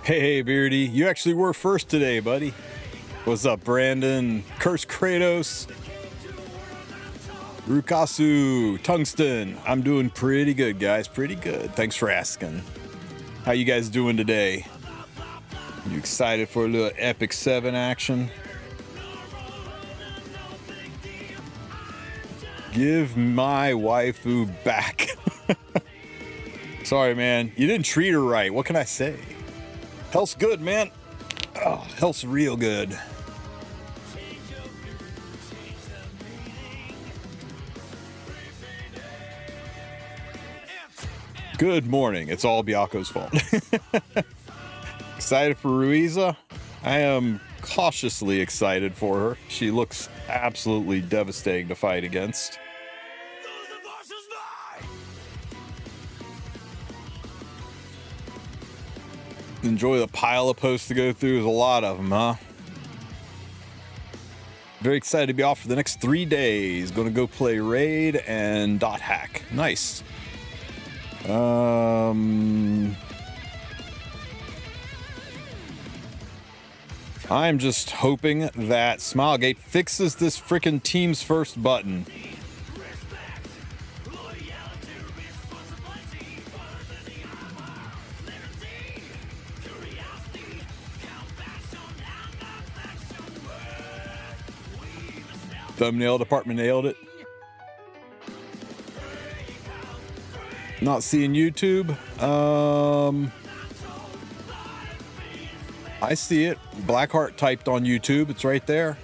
Hey, Beardy, you actually were first today, buddy. What's up, Brandon? Curse Kratos. Rukasu, Tungsten. I'm doing pretty good, guys. Pretty good. Thanks for asking. How you guys doing today? You excited for a little Epic 7 action? Give my waifu back. Sorry, man. You didn't treat her right. What can I say? Health's good, man. Oh, health's real good. Good morning. It's all Byako's fault. Excited for Ruiza? I am cautiously excited for her. She looks absolutely devastating to fight against. Enjoy the pile of posts to go through. There's a lot of them, huh? Very excited to be off for the next 3 days. Gonna go play Raid and Dot Hack. Nice. I'm just hoping that Smilegate fixes this frickin' team's first button. Thumbnail department nailed it. Not seeing YouTube. I see it. Blackheart typed on YouTube. It's right there.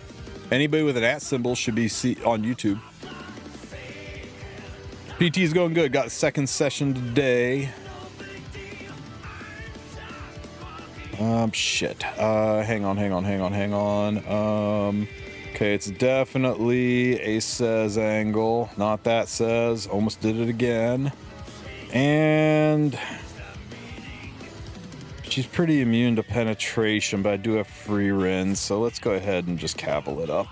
Anybody with an @ symbol should be on YouTube. PT's going good. Got a second session today. Shit. Hang on. Okay, it's definitely a says angle, not that says. Almost did it again. And she's pretty immune to penetration, but I do have free rins, so let's go ahead and just cavil it up.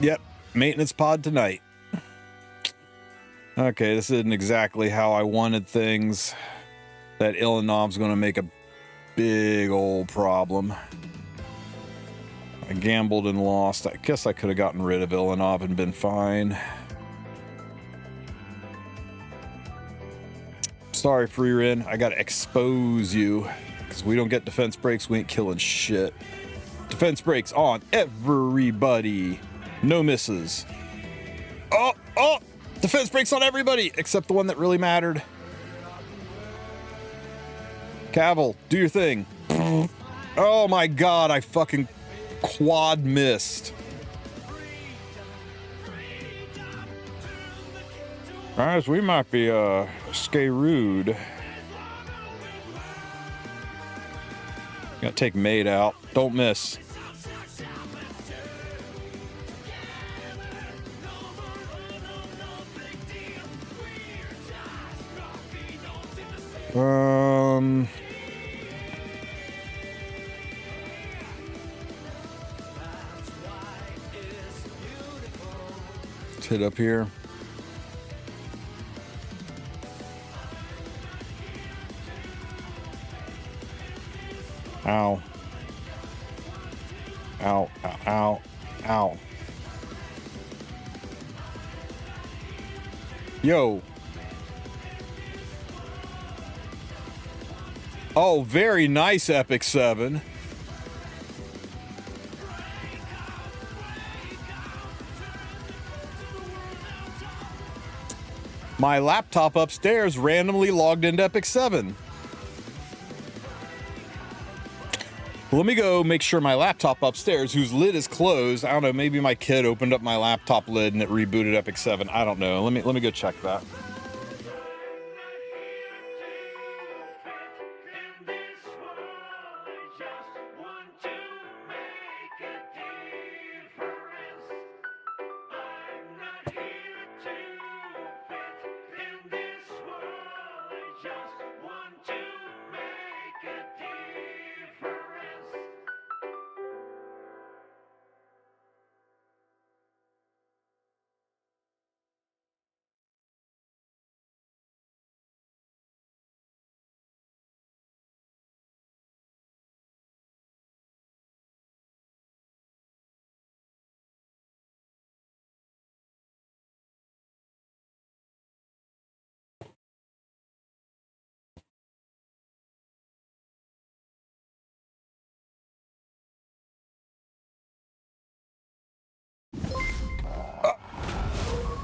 Yep, maintenance pod tonight. Okay, this isn't exactly how I wanted things. That Illinov's going to make a big old problem. I gambled and lost. I guess I could have gotten rid of Illinov and been fine. Sorry, Freerin. I got to expose you. Because we don't get defense breaks, we ain't killing shit. Defense breaks on everybody. No misses. Oh! Defense breaks on everybody except the one that really mattered. Cavill, do your thing. Oh my god, I fucking quad missed. Guys, we might be screwed. Gotta take Maid out. Don't miss. Let's hit up here. Ow. Ow, ow, ow, ow. Yo. Oh, very nice, Epic 7. My laptop upstairs randomly logged into Epic 7. Let me go make sure my laptop upstairs, whose lid is closed. I don't know, maybe my kid opened up my laptop lid and it rebooted Epic 7. I don't know. Let me go check that.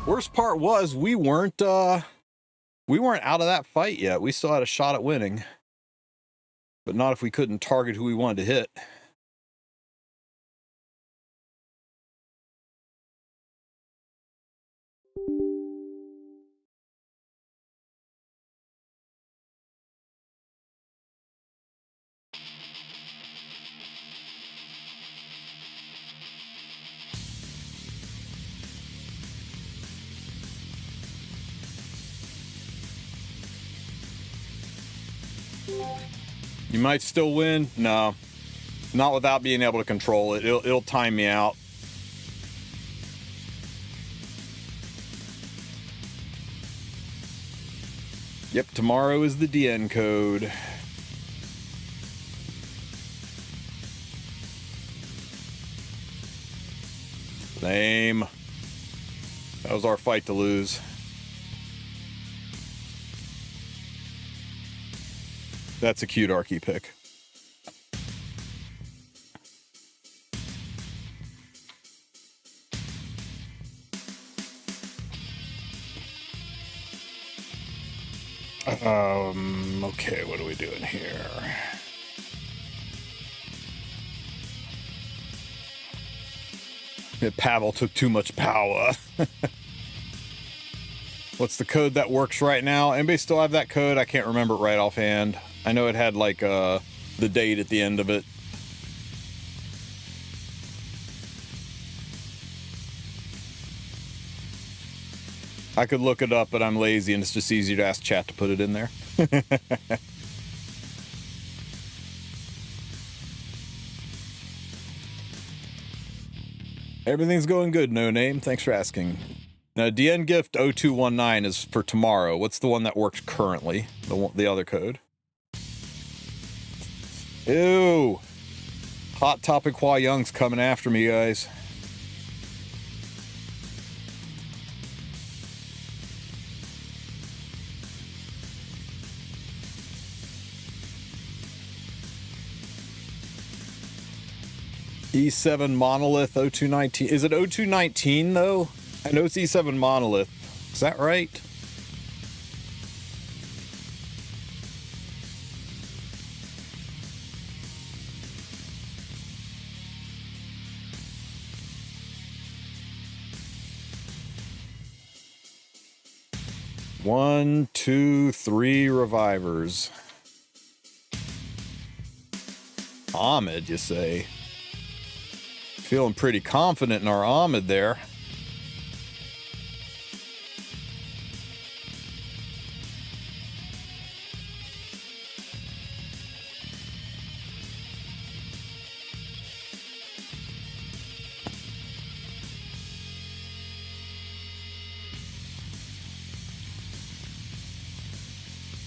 Worst part was we weren't out of that fight yet. We still had a shot at winning. But not if we couldn't target who we wanted to hit. You might still win. No, not without being able to control it. It'll time me out. Yep, tomorrow is the DN code. Lame. That was our fight to lose. That's a cute Archie pick. Okay, what are we doing here? Pavel took too much power. What's the code that works right now? Anybody still have that code? I can't remember it right offhand. I know it had like the date at the end of it. I could look it up, but I'm lazy and it's just easier to ask chat to put it in there. Everything's going good, No Name. Thanks for asking. Now, DN Gift 0219 is for tomorrow. What's the one that works currently? The other code. Ew. Hot Topic Hua Young's coming after me, guys. E7 Monolith 0219. Is it 0219 though? I know it's E7 Monolith. Is that right? One, two, three revivers. Ahmed, you say? Feeling pretty confident in our Ahmed there.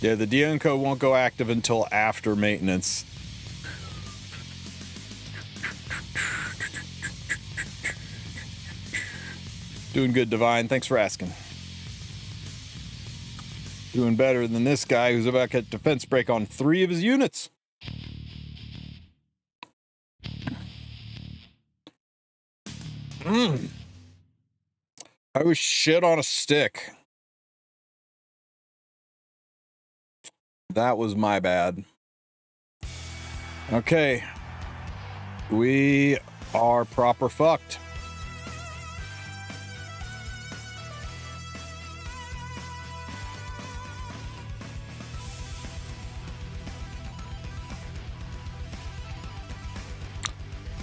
Yeah, the DN code won't go active until after maintenance. Doing good, Divine. Thanks for asking. Doing better than this guy who's about to get defense break on 3 of his units. I was shit on a stick. That was my bad. Okay. We are proper fucked.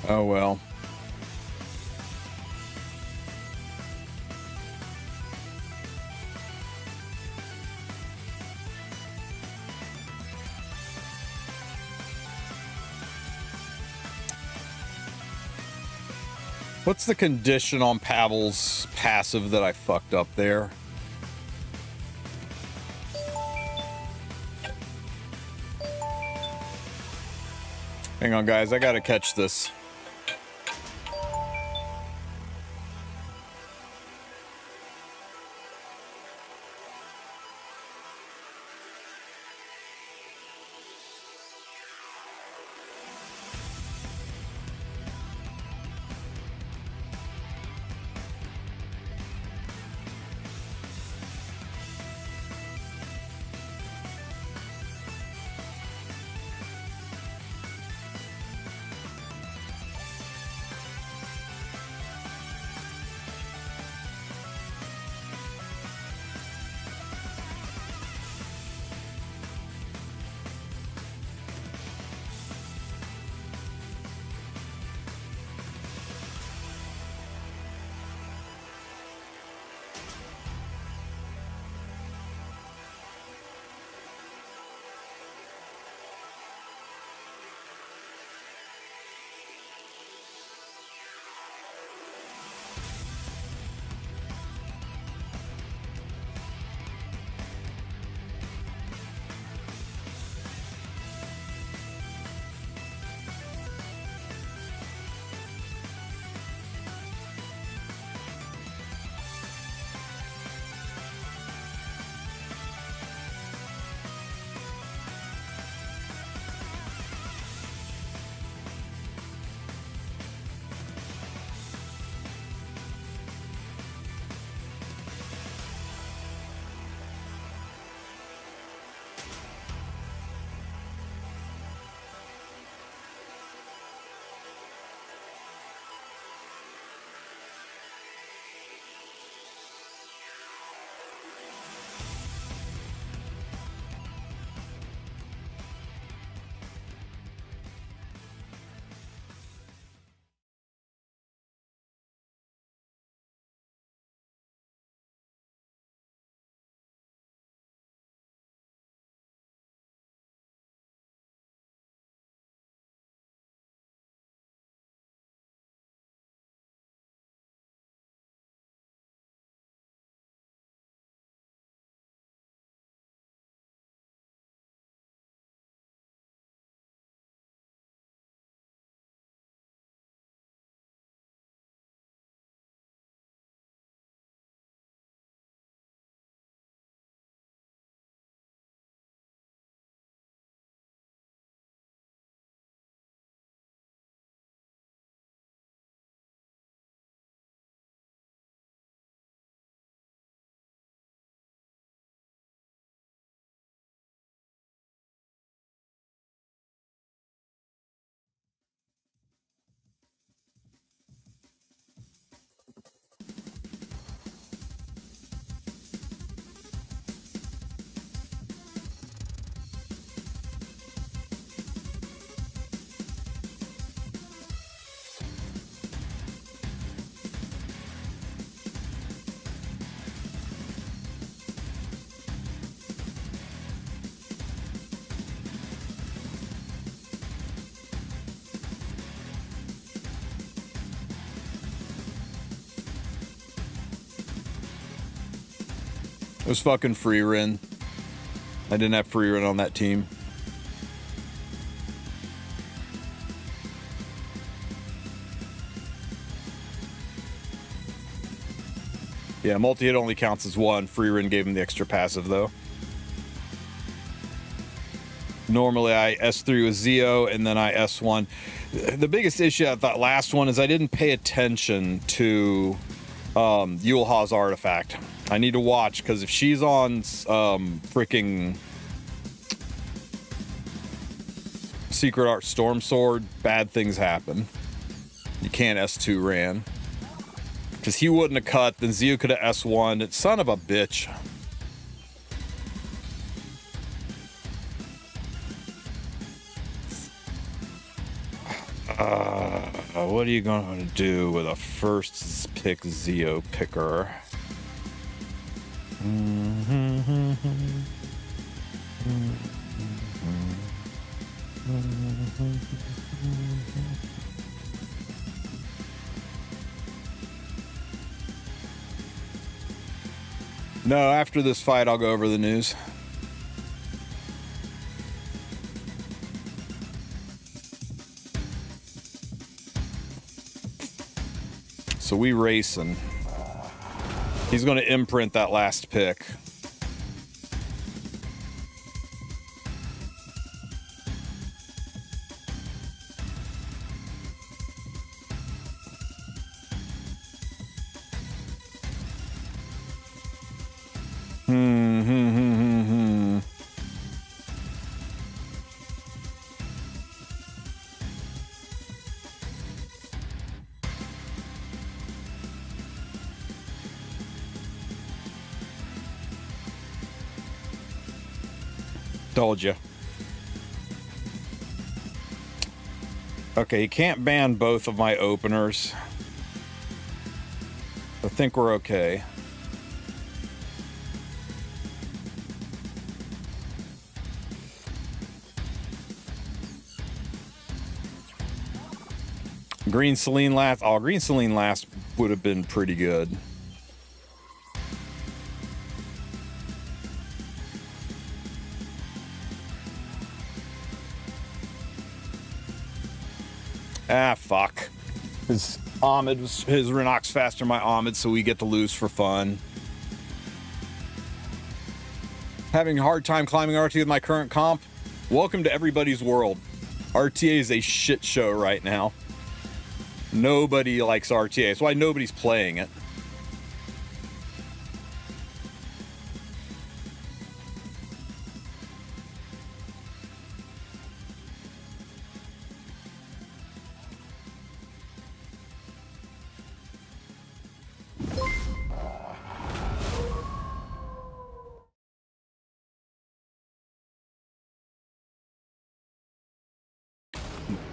Oh well. What's the condition on Pavel's passive that I fucked up there? Hang on, guys. I gotta catch this. was fucking free Rin. I didn't have free Rin on that team. Yeah, multi-hit only counts as one. Free Rin gave him the extra passive, though. Normally, I S3 with Zio, and then I S1. The biggest issue at that last one is I didn't pay attention to Yulha's artifact. I need to watch, because if she's on freaking Secret Art Storm Sword, bad things happen. You can't S2 Ran. Because he wouldn't have cut, then Zio could have S1'd. It's son of a bitch. What are you going to do with a first pick Zio picker? No, after this fight, I'll go over the news. So we racing. He's going to imprint that last pick. Told you. Okay, you can't ban both of my openers. I think we're okay. Green Selene last. Oh, Green Selene last would have been pretty good. Ah, fuck. His Renox faster than my Ahmed, so we get to lose for fun. Having a hard time climbing RTA with my current comp? Welcome to everybody's world. RTA is a shit show right now. Nobody likes RTA. That's why nobody's playing it.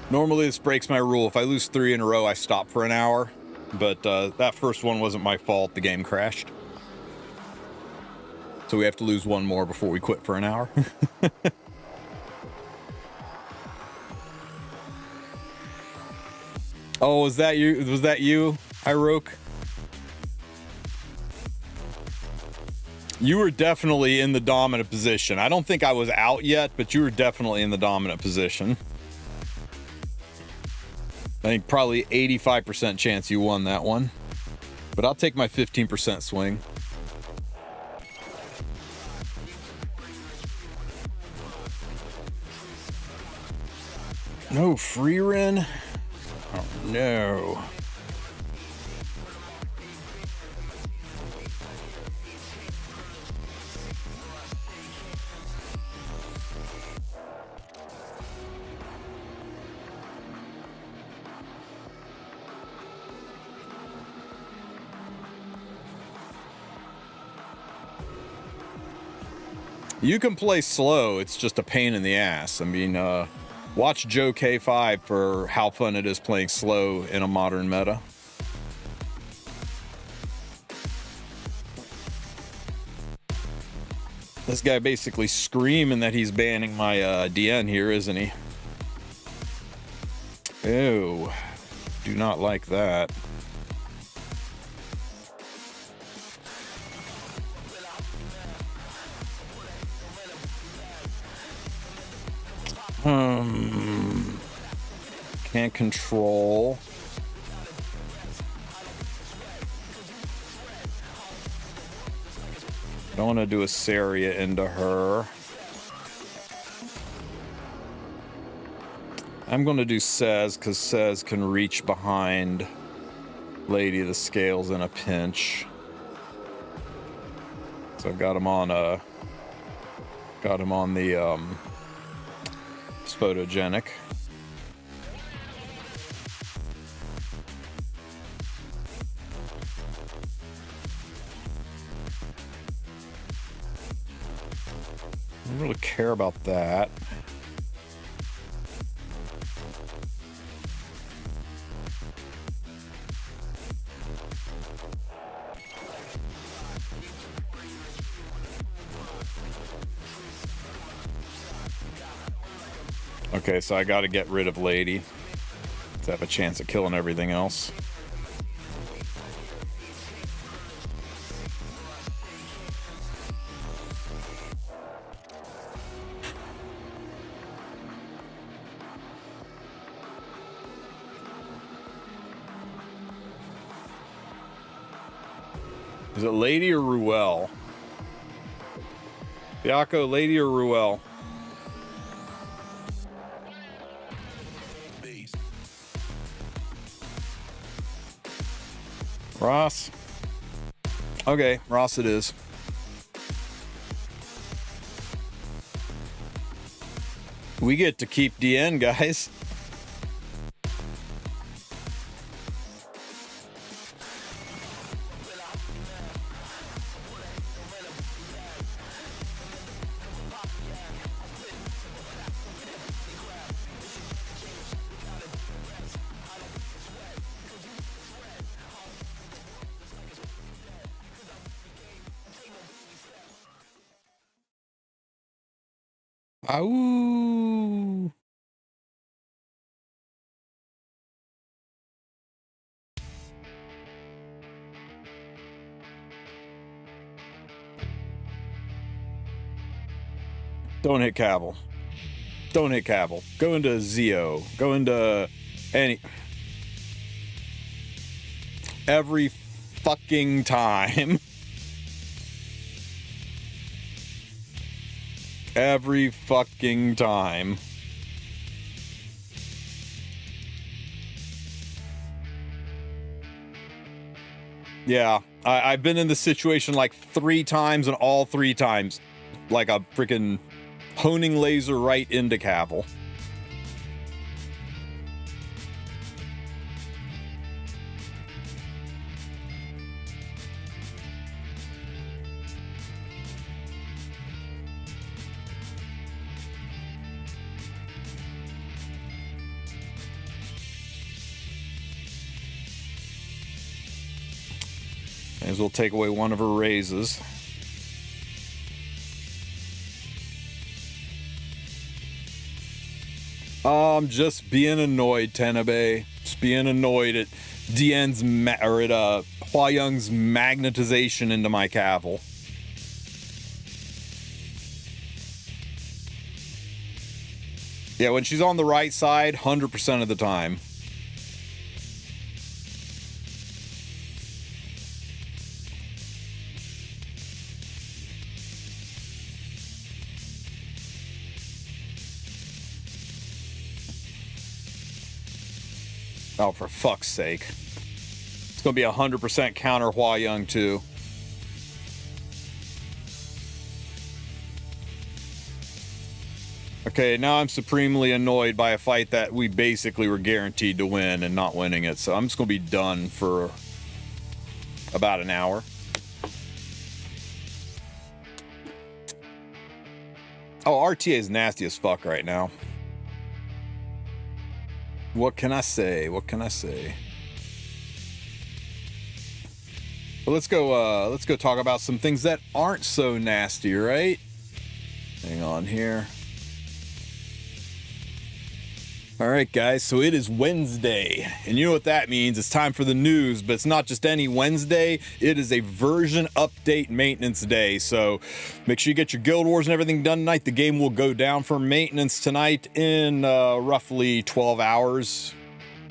Normally this breaks my rule. If I lose 3 in a row, I stop for an hour. But that first one wasn't my fault. The game crashed. So we have to lose one more before we quit for an hour. Oh, was that you? Was that you, Hiroke? You were definitely in the dominant position. I don't think I was out yet, but you were definitely in the dominant position. I think probably 85% chance you won that one. But I'll take my 15% swing. No free Rin? Oh no. You can play slow, it's just a pain in the ass. I mean, watch Joe K5 for how fun it is playing slow in a modern meta. This guy basically screaming that he's banning my DN here, isn't he? Ew. Do not like that. Can't control. Don't want to do a Saria into her. I'm going to do Sez, because Sez can reach behind Lady of the Scales in a pinch. So I've got him on the photogenic. I don't really care about that. Okay, so I gotta get rid of Lady to have a chance at killing everything else. Is it Lady or Ruel? Biako, Lady or Ruel? Ross? Okay, Ross it is. We get to keep DN, guys. Ow. Don't hit Cavill. Don't hit Cavill. Go into Zeo. Go into any... Every fucking time. Every fucking time. Yeah, I've been in this situation like 3 times, and all 3 times, like a freaking honing laser right into Cavill. May as well take away one of her raises. I'm just being annoyed, Tenabe. Just being annoyed at DN's or at Hua Young's magnetization into my Cavill. Yeah, when she's on the right side, 100% of the time. Oh, for fuck's sake. It's going to be 100% counter Hua Young, too. Okay, now I'm supremely annoyed by a fight that we basically were guaranteed to win and not winning it. So I'm just going to be done for about an hour. Oh, RTA is nasty as fuck right now. What can I say? What can I say? Well, let's go talk about some things that aren't so nasty, right? Hang on here. All right, guys, so it is Wednesday, and you know what that means. It's time for the news, but it's not just any Wednesday. It is a version update maintenance day, so make sure you get your Guild Wars and everything done tonight. The game will go down for maintenance tonight in roughly 12 hours,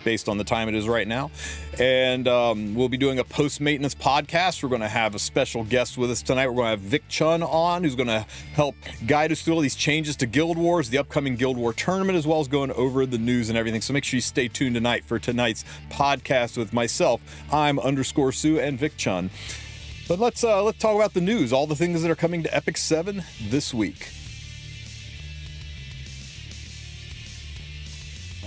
based on the time it is right now. And we'll be doing a post-maintenance podcast. We're going to have a special guest with us tonight. We're going to have Vic Chun on, who's going to help guide us through all these changes to Guild Wars, the upcoming Guild War tournament, as well as going over the news and everything. So make sure you stay tuned tonight for tonight's podcast with myself. I'm _Sue and Vic Chun. But let's talk about the news, all the things that are coming to Epic 7 this week.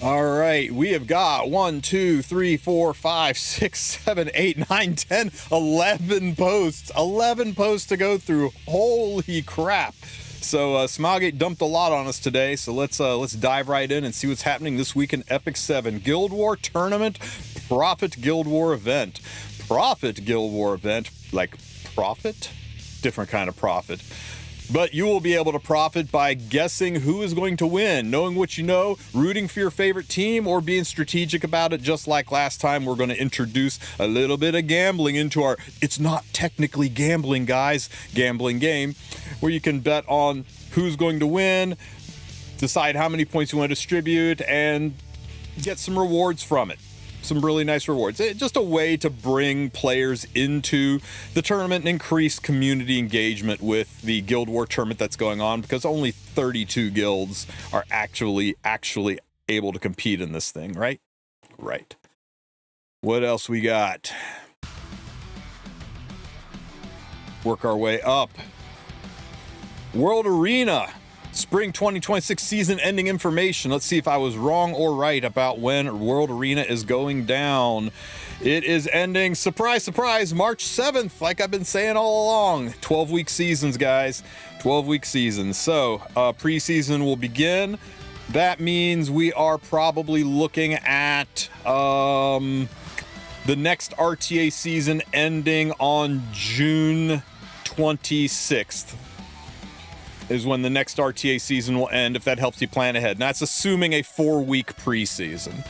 All right, we have got 1, 2, 3, 4, 5, 6, 7, 8, 9, 10, 11 posts. 11 posts to go through. Holy crap. So Smilegate dumped a lot on us today, so let's dive right in and see what's happening this week in Epic 7. Guild War Tournament, Profit Guild War Event. Profit Guild War Event, like profit? Different kind of profit. But you will be able to profit by guessing who is going to win, knowing what you know, rooting for your favorite team, or being strategic about it. Just like last time, we're going to introduce a little bit of gambling into our It's Not Technically Gambling, guys, gambling game, where you can bet on who's going to win, decide how many points you want to distribute, and get some rewards from it. Some really nice rewards. It's just a way to bring players into the tournament and increase community engagement with the Guild War tournament that's going on, because only 32 guilds are actually able to compete in this thing, right? Right. What else we got? Work our way up. World Arena. Spring 2026 season ending information. Let's see if I was wrong or right about when World Arena is going down. It is ending, surprise, surprise, March 7th, like I've been saying all along. 12-week seasons, guys. 12-week seasons. So, preseason will begin. That means we are probably looking at the next RTA season ending on June 26th. Is when the next RTA season will end, if that helps you plan ahead. And that's assuming a 4-week preseason.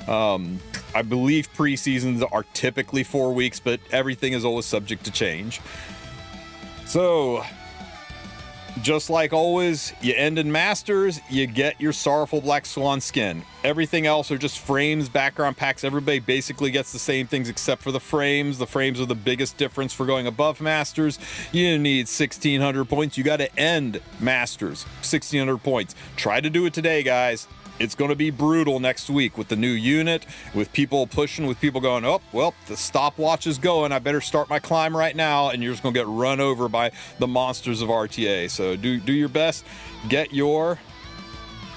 I believe preseasons are typically 4 weeks, but everything is always subject to change. So, just like always, you end in Masters, you get your Sorrowful Black Swan skin. Everything else are just frames, background packs. Everybody basically gets the same things except for the frames. The frames are the biggest difference for going above Masters. You need 1,600 points. You got to end Masters, 1,600 points. Try to do it today, guys. It's going to be brutal next week with the new unit, with people pushing, with people going, oh, well, the stopwatch is going. I better start my climb right now, and you're just going to get run over by the monsters of RTA. So do your best. Get your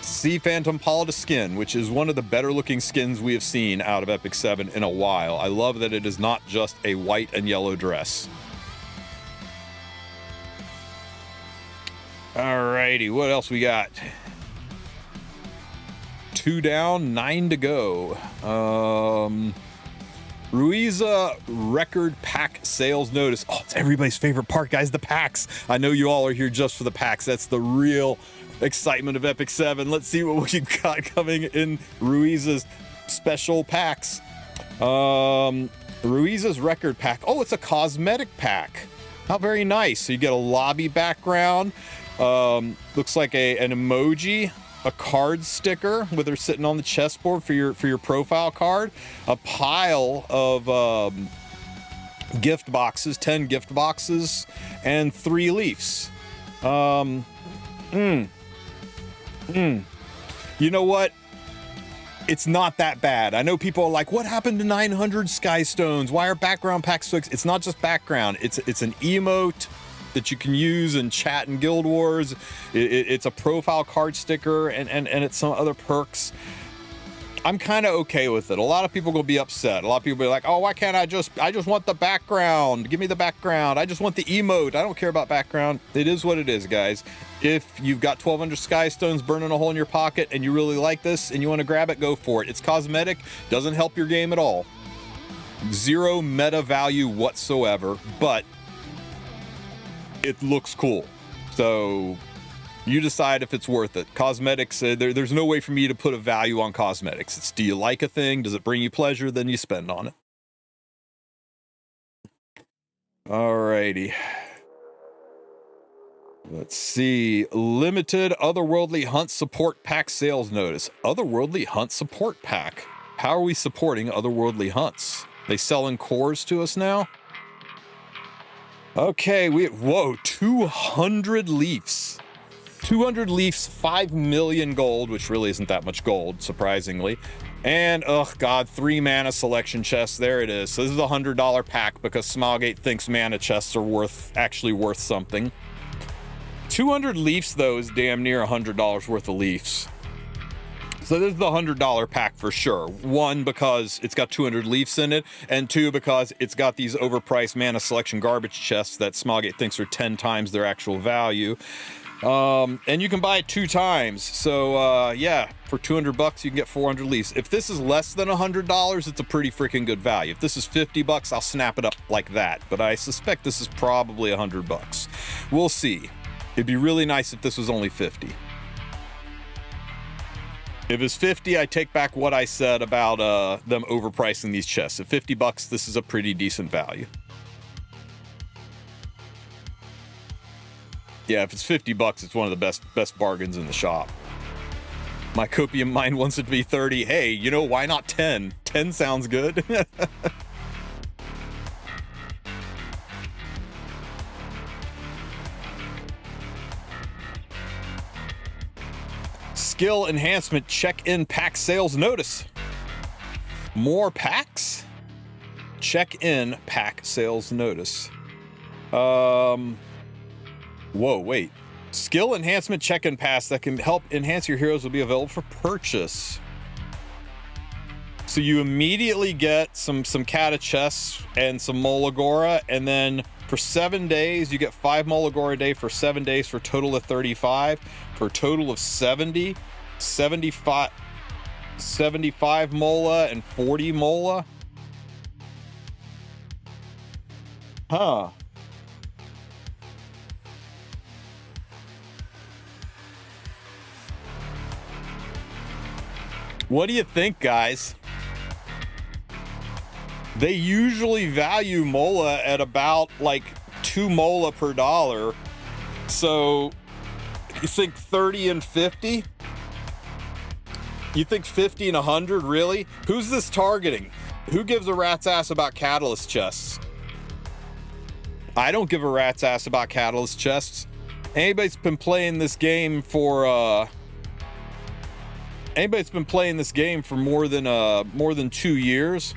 Sea Phantom Paladin skin, which is one of the better looking skins we have seen out of Epic 7 in a while. I love that it is not just a white and yellow dress. Alrighty, what else we got? 2 down, 9 to go. Ruiza record pack sales notice. Oh, it's everybody's favorite part, guys, the packs. I know you all are here just for the packs. That's the real excitement of Epic 7. Let's see what we've got coming in Ruiza's special packs. Ruiza's record pack. Oh, it's a cosmetic pack. How very nice. So you get a lobby background. Looks like an emoji. A card sticker with her sitting on the chessboard for your profile card, a pile of gift boxes, 10 gift boxes, and 3 leafs. You know what? It's not that bad. I know people are like, what happened to 900 Skystones? Why are background packs so It's not just background. It's an emote that you can use and chat in Guild Wars. It's a profile card sticker, and it's some other perks. I'm kind of okay with it. A lot of people will be upset. A lot of people will be like, oh, why can't I just want the background. Give me the background. I just want the emote. I don't care about background. It is what it is, guys. If you've got 1,200 Skystones burning a hole in your pocket and you really like this and you want to grab it, go for it. It's cosmetic. Doesn't help your game at all. 0 meta value whatsoever, but it looks cool. So You decide if it's worth it. Cosmetics, there's no way for me to put a value on cosmetics. It's, do you like a thing? Does it bring you pleasure? Then you spend on it. Alrighty. Let's see. Limited Otherworldly Hunt Support Pack sales notice. Otherworldly Hunt Support Pack. How are we supporting Otherworldly Hunts? They selling cores to us now? Okay, whoa, 200 leafs. 200 leafs, 5 million gold, which really isn't that much gold, surprisingly. And, oh god, 3 mana selection chests. There it is. So this is a $100 pack because Smilegate thinks mana chests are actually worth something. 200 leafs, though, is damn near $100 worth of leafs. So this is the $100 pack for sure. 1, because it's got 200 leafs in it, and 2, because it's got these overpriced mana selection garbage chests that Smilegate thinks are 10 times their actual value. And you can buy it 2 times. So, yeah, for 200 bucks, you can get 400 leaves. If this is less than $100, it's a pretty freaking good value. If this is 50 bucks, I'll snap it up like that. But I suspect this is probably 100 bucks. We'll see. It'd be really nice if this was only 50. If it's 50, I take back what I said about, them overpricing these chests. At 50 bucks, this is a pretty decent value. Yeah, if it's 50 bucks, it's one of the best bargains in the shop. My copium mind wants it to be 30. Hey, you know, why not 10? 10 sounds good. Skill enhancement check-in pack sales notice. More packs? Check-in pack sales notice. Whoa, wait. Skill enhancement check-in pass that can help enhance your heroes will be available for purchase. So you immediately get some Kata chests and some Molagora, and then for 7 days, you get 5 Molagora a day for 7 days for a total of 35. For a total of 70, 75 Mola and 40 Mola. Huh. What do you think, guys? They usually value Mola at about like 2 Mola per dollar. So you think 30 and 50? You think 50 and 100, really? Who's this targeting? Who gives a rat's ass about catalyst chests? I don't give a rat's ass about catalyst chests. Anybody's been playing this game for more than 2 years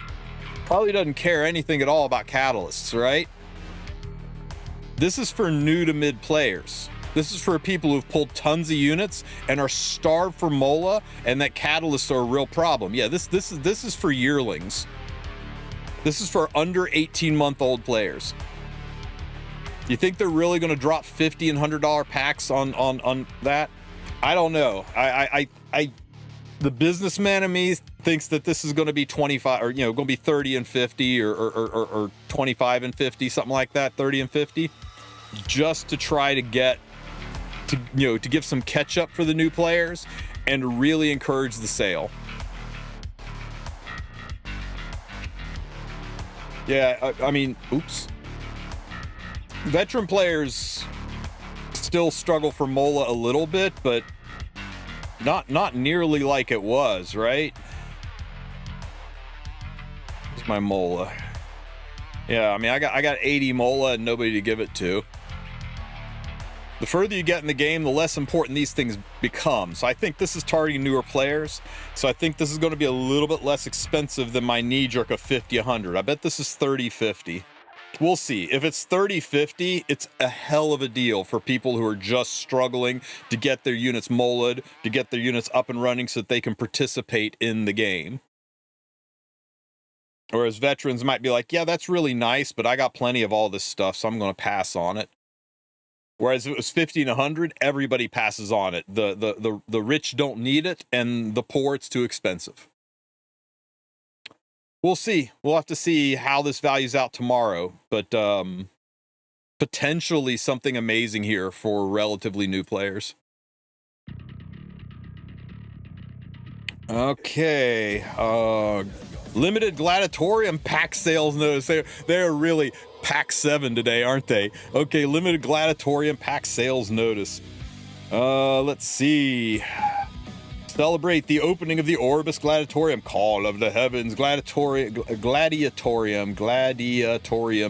probably doesn't care anything at all about catalysts, right? This is for new to mid players. This is for people who've pulled tons of units and are starved for Mola, and that catalysts are a real problem. Yeah, this is for yearlings. This is for under 18-month-old players. You think they're really going to drop $50 and $100 packs on that? I don't know. The businessman in me thinks that this is going to be 25, or going to be 30 and 50, or 25 and 50, something like that, 30 and 50, just to try to get to give some catch up for the new players and really encourage the sale. Yeah, I mean, oops. Veteran players still struggle for Mola a little bit, but not nearly like it was, right? Here's my Mola. Yeah, I mean, I got 80 Mola and nobody to give it to. The further you get in the game, the less important these things become. So I think this is targeting newer players. So I think this is going to be a little bit less expensive than my knee-jerk of 50, 100. I bet this is 30, 50. We'll see. If it's 30, 50, it's a hell of a deal for people who are just struggling to get their units moled, to get their units up and running so that they can participate in the game. Whereas veterans might be like, yeah, that's really nice, but I got plenty of all this stuff, so I'm going to pass on it. Whereas if it was 50 and 100, everybody passes on it. The rich don't need it, and the poor, it's too expensive. We'll see. We'll have to see how this values out tomorrow, but potentially something amazing here for relatively new players. Okay. Limited Gladiatorium pack sales notice. They're really pack 7 today, aren't they? Okay, limited Gladiatorium pack sales notice. Let's see. Celebrate the opening of the Orbis Gladiatorium, Call of the Heavens Gladiatorium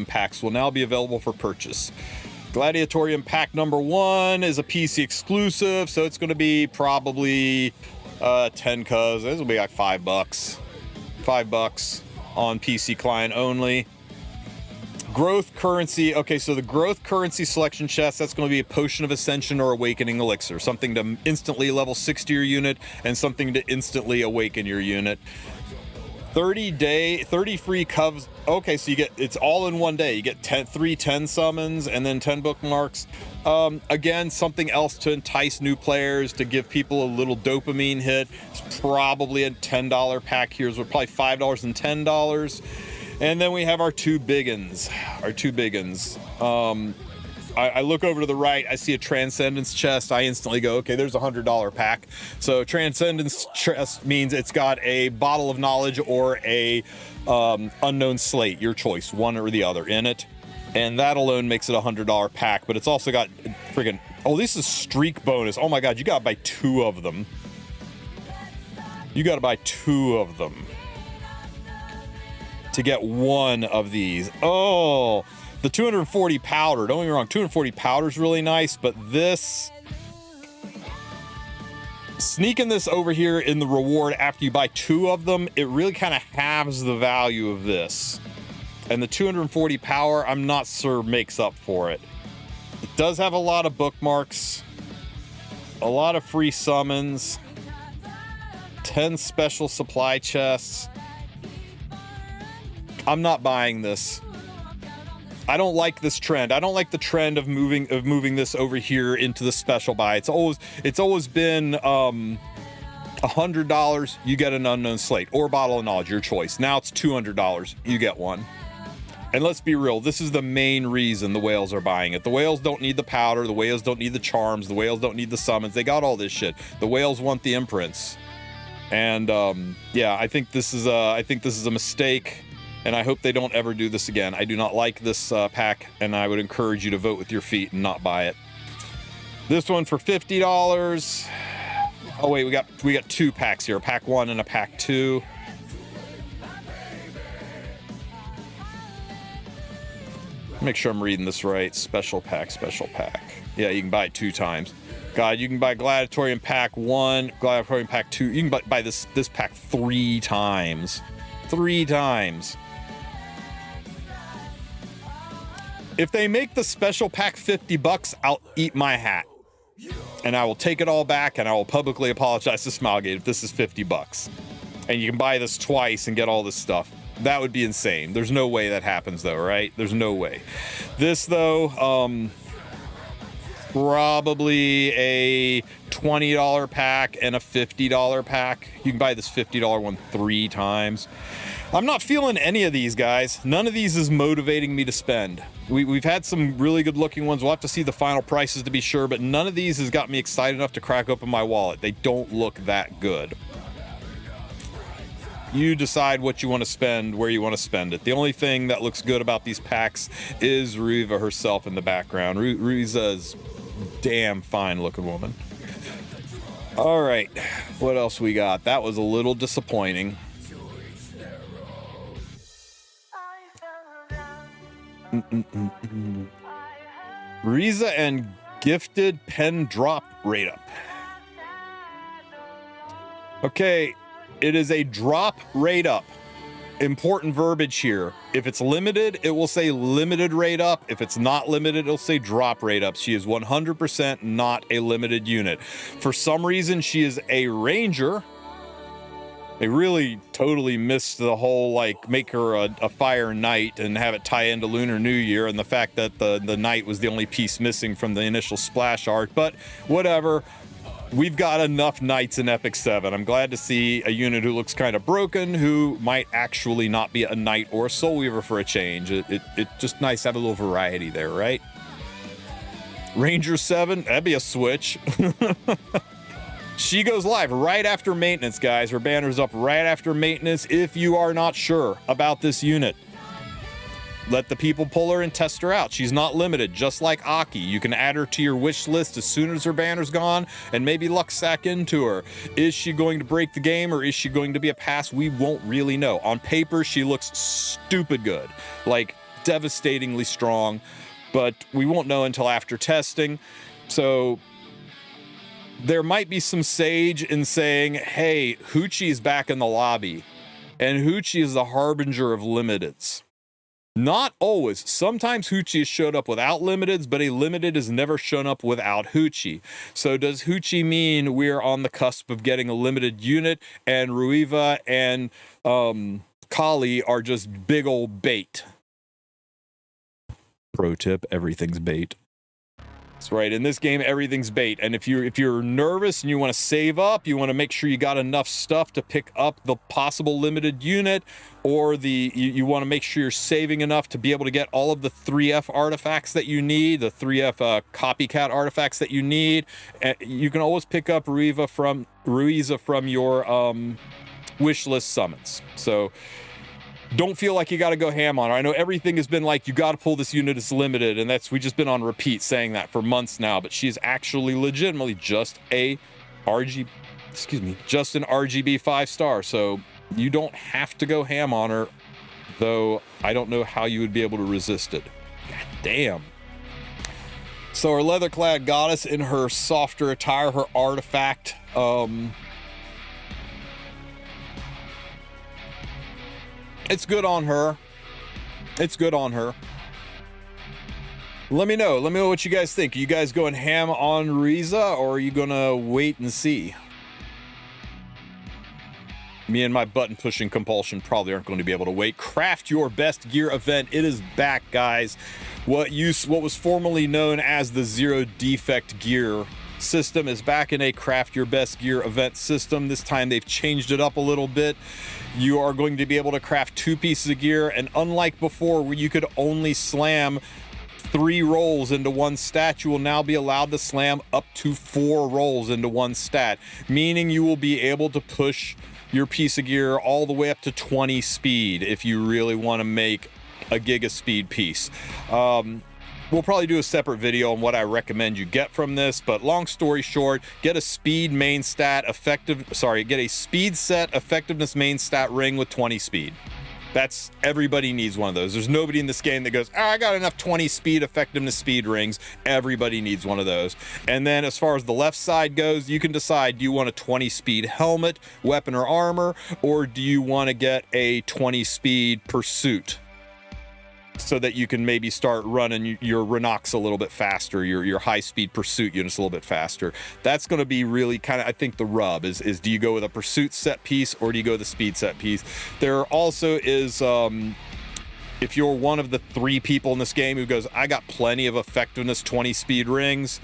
packs will now be available for purchase. Gladiatorium pack number 1 is a PC exclusive, so it's going to be probably 10 cuz. This will be like $5. $5 on PC client only. Growth currency. Okay, so the growth currency selection chest, that's going to be a Potion of Ascension or Awakening Elixir. Something to instantly level 60 your unit and something to instantly awaken your unit. 30 free covs. Okay, so you get, it's all in one day. You get 3 10 summons and then 10 bookmarks. Again, something else to entice new players, to give people a little dopamine hit. It's probably a $10 pack here. So probably $5 and $10. And then we have our two biggins. I look over to the right, I see a Transcendence chest. I instantly go, okay, there's a $100 pack. So Transcendence chest means it's got a Bottle of Knowledge or a Unknown Slate, your choice, one or the other in it. And that alone makes it a $100 pack, but it's also got friggin', oh, this is streak bonus. Oh my God, you gotta buy 2 of them. To get one of these. Oh, the 240 powder. Don't get me wrong, 240 powder is really nice, but this, sneaking this over here in the reward after you buy 2 of them, it really kind of halves the value of this. And the 240 power, I'm not sure makes up for it. It does have a lot of bookmarks, a lot of free summons, 10 special supply chests. I'm not buying this. I don't like this trend. I don't like the trend of moving this over here into the special buy. It's always been $100, you get an Unknown Slate or Bottle of Knowledge, your choice. Now it's $200, you get one. And let's be real, this is the main reason the whales are buying it. The whales don't need the powder, the whales don't need the charms, the whales don't need the summons. They got all this shit. The whales want the imprints. And yeah, I think this is a mistake. And I hope they don't ever do this again. I do not like this pack, and I would encourage you to vote with your feet and not buy it. This one for $50. Oh wait, we got 2 packs here, a pack 1 and a pack 2. Make sure I'm reading this right. Special pack. Yeah, you can buy it 2 times. God, you can buy Gladiatorium pack 1, Gladiatorium pack 2. You can buy this pack 3 times. 3 times. If they make the special pack $50, I'll eat my hat. And I will take it all back, and I will publicly apologize to Smilegate if this is $50. And you can buy this twice and get all this stuff. That would be insane. There's no way that happens, though, right? There's no way. This, though, probably a $20 pack and a $50 pack. You can buy this $50 one 3 times. I'm not feeling any of these, guys. None of these is motivating me to spend. We've had some really good looking ones. We'll have to see the final prices to be sure, but none of these has got me excited enough to crack open my wallet. They don't look that good. You decide what you want to spend, where you want to spend it. The only thing that looks good about these packs is Ruiza herself in the background. Ruiza is a damn fine looking woman. All right, what else we got? That was a little disappointing. Ruiza and Gifted Pen Drop rate up. Okay, it is a drop rate up. Important verbiage here. If it's limited, it will say limited rate up. If it's not limited, it'll say drop rate up. She is 100% not a limited unit. For some reason, she is a ranger. They really totally missed the whole, like, make her a fire knight and have it tie into Lunar New Year, and the fact that the knight was the only piece missing from the initial splash art. But whatever. We've got enough knights in Epic 7. I'm glad to see a unit who looks kind of broken, who might actually not be a knight or a soul weaver for a change. It's just nice to have a little variety there, right? Ranger 7, that'd be a switch. She goes live right after maintenance, guys. Her banner's up right after maintenance. If you are not sure about this unit, let the people pull her and test her out. She's not limited, just like Aki. You can add her to your wish list as soon as her banner's gone and maybe luck sack into her. Is she going to break the game or is she going to be a pass? We won't really know. On paper, she looks stupid good, like devastatingly strong, but we won't know until after testing. So there might be some sage in saying, hey, Hoochie's back in the lobby, and Hoochie is the harbinger of limiteds. Not always. Sometimes Hoochie has showed up without limiteds, but a limited has never shown up without Hoochie. So does Hoochie mean we're on the cusp of getting a limited unit, and Ruiza and Kali are just big old bait? Pro tip, everything's bait. That's right. In this game, everything's bait. And if you're nervous and you want to save up, you want to make sure you got enough stuff to pick up the possible limited unit, or you want to make sure you're saving enough to be able to get all of the 3F artifacts that you need, the 3F copycat artifacts that you need. You can always pick up Ruiza from your wish list summons. So don't feel like you got to go ham on her. I know everything has been like, you got to pull this unit, it's limited, and we've just been on repeat saying that for months now, but she's actually legitimately just an RGB 5-star, so you don't have to go ham on her, though I don't know how you would be able to resist it. God damn. So our leather-clad goddess in her softer attire, her artifact, it's good on her. It's good on her. Let me know what you guys think. Are you guys going ham on Ruiza, or are you gonna wait and see? Me and my button pushing compulsion probably aren't going to be able to wait. Craft Your Best Gear event. It is back, guys. What was formerly known as the Zero Defect Gear system is back in a Craft Your Best Gear event system. This time they've changed it up a little bit. You are going to be able to craft 2 pieces of gear, and unlike before where you could only slam 3 rolls into one stat, you will now be allowed to slam up to 4 rolls into one stat, meaning you will be able to push your piece of gear all the way up to 20 speed if you really want to make a giga speed piece. We'll probably do a separate video on what I recommend you get from this, but long story short, get a speed main stat get a speed set effectiveness main stat ring with 20 speed. Everybody needs one of those. There's nobody in this game that goes, I got enough 20 speed effectiveness speed rings. Everybody needs one of those. And then as far as the left side goes, you can decide, do you want a 20 speed helmet, weapon, or armor, or do you want to get a 20 speed pursuit, so that you can maybe start running your Renox a little bit faster, your high-speed pursuit units a little bit faster. That's going to be really kind of, I think, the rub is do you go with a pursuit set piece or do you go with a speed set piece? There also is, if you're one of the 3 people in this game who goes, I got plenty of effectiveness 20 speed rings,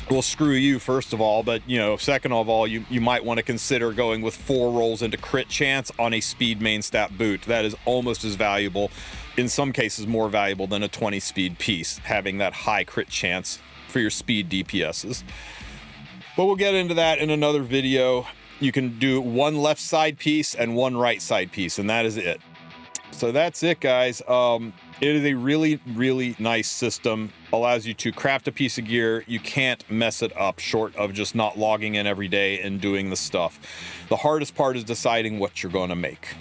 well, screw you, first of all, but, second of all, you might want to consider going with 4 rolls into crit chance on a speed main stat boot. That is almost as valuable, in some cases more valuable, than a 20 speed piece, having that high crit chance for your speed DPSs. But we'll get into that in another video. You can do 1 left side piece and 1 right side piece, and that is it. So that's it, guys. It is a really, really nice system. Allows you to craft a piece of gear. You can't mess it up short of just not logging in every day and doing the stuff. The hardest part is deciding what you're going to make.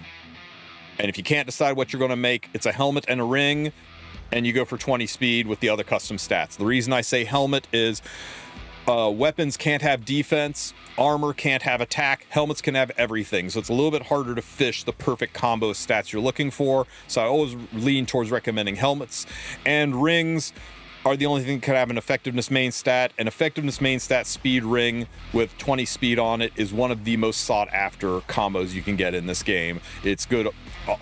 And if you can't decide what you're going to make, it's a helmet and a ring, and you go for 20 speed with the other custom stats. The reason I say helmet is weapons can't have defense, armor can't have attack, helmets can have everything. So it's a little bit harder to fish the perfect combo stats you're looking for. So I always lean towards recommending helmets. And rings are the only thing that can have an effectiveness main stat. An effectiveness main stat speed ring with 20 speed on it is one of the most sought after combos you can get in this game. It's good.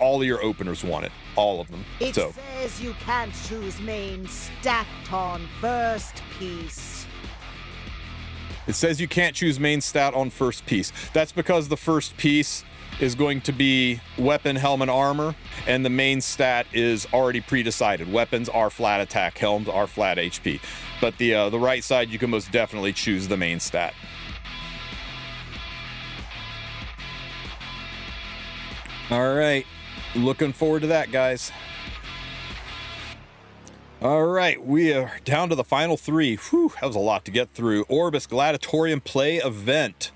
All of your openers want it. All of them. It says you can't choose main stat on first piece. It says you can't choose main stat on first piece. That's because the first piece is going to be weapon, helmet, armor, and the main stat is already pre-decided. Weapons are flat attack, helms are flat HP. But the right side, you can most definitely choose the main stat. All right. Looking forward to that, guys. All right, we are down to the final three. Whew, that was a lot to get through. Orbis Gladiatorium Play Event.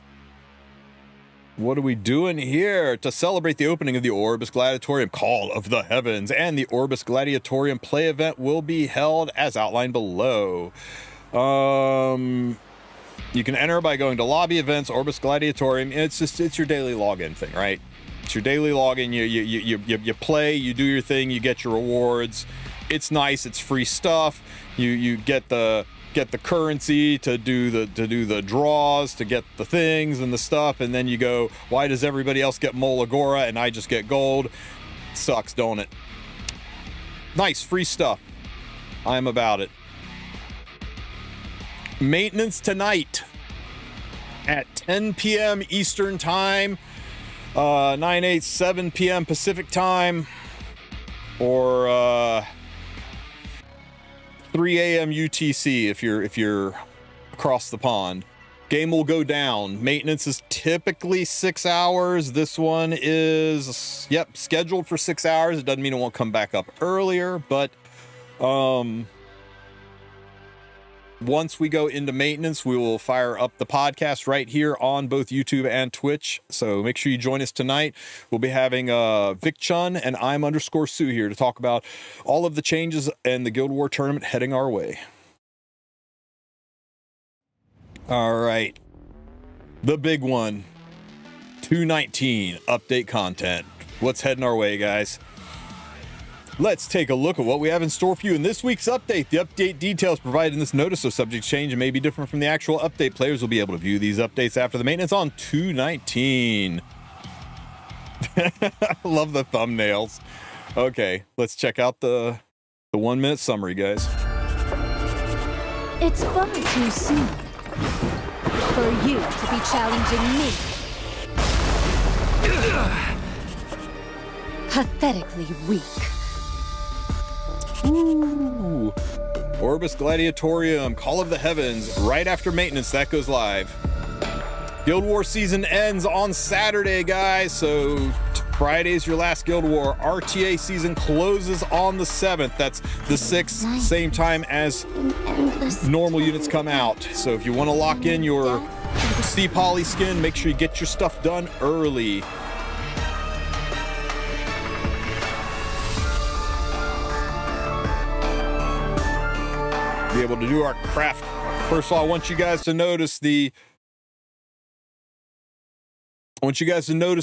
What are we doing here? To celebrate the opening of the Orbis Gladiatorium Call of the Heavens and the Orbis Gladiatorium Play Event will be held as outlined below. You can enter by going to Lobby Events, Orbis Gladiatorium. It's your daily login thing, right? It's your daily login. You play, you do your thing, you get your rewards. It's nice. It's free stuff. You get the currency to do the draws, to get the things and the stuff, and then you go, why does everybody else get Molagora and I just get gold? Sucks, don't it? Nice free stuff. I'm about it. Maintenance tonight at 10 p.m. Eastern Time, 7 p.m. Pacific Time, or 3 a.m. UTC if you're across the pond. Game will go down. Maintenance is typically 6 hours. This one is, scheduled for 6 hours. It doesn't mean it won't come back up earlier, but once we go into maintenance, we will fire up the podcast right here on both YouTube and Twitch. So make sure you join us tonight. We'll be having Vic Chun and I'm _Sue here to talk about all of the changes and the Guild War tournament heading our way. All right. The big one. 219 update content. What's heading our way, guys? Let's take a look at what we have in store for you in this week's update. The update details provided in this notice of subject change and may be different from the actual update. Players will be able to view these updates after the maintenance on 219. I love the thumbnails. Okay, let's check out the 1 minute summary, guys. It's far too soon for you to be challenging me. Pathetically weak. Ooh. Orbis Gladiatorium, Call of the Heavens, right after maintenance, that goes live. Guild War season ends on Saturday, guys, so Friday's your last Guild War. RTA season closes on the 7th. That's the 6th, same time as normal units come out. So if you want to lock in your Sea Poly skin, make sure you get your stuff done early. Be able to do our craft. First of all, I want you guys to notice the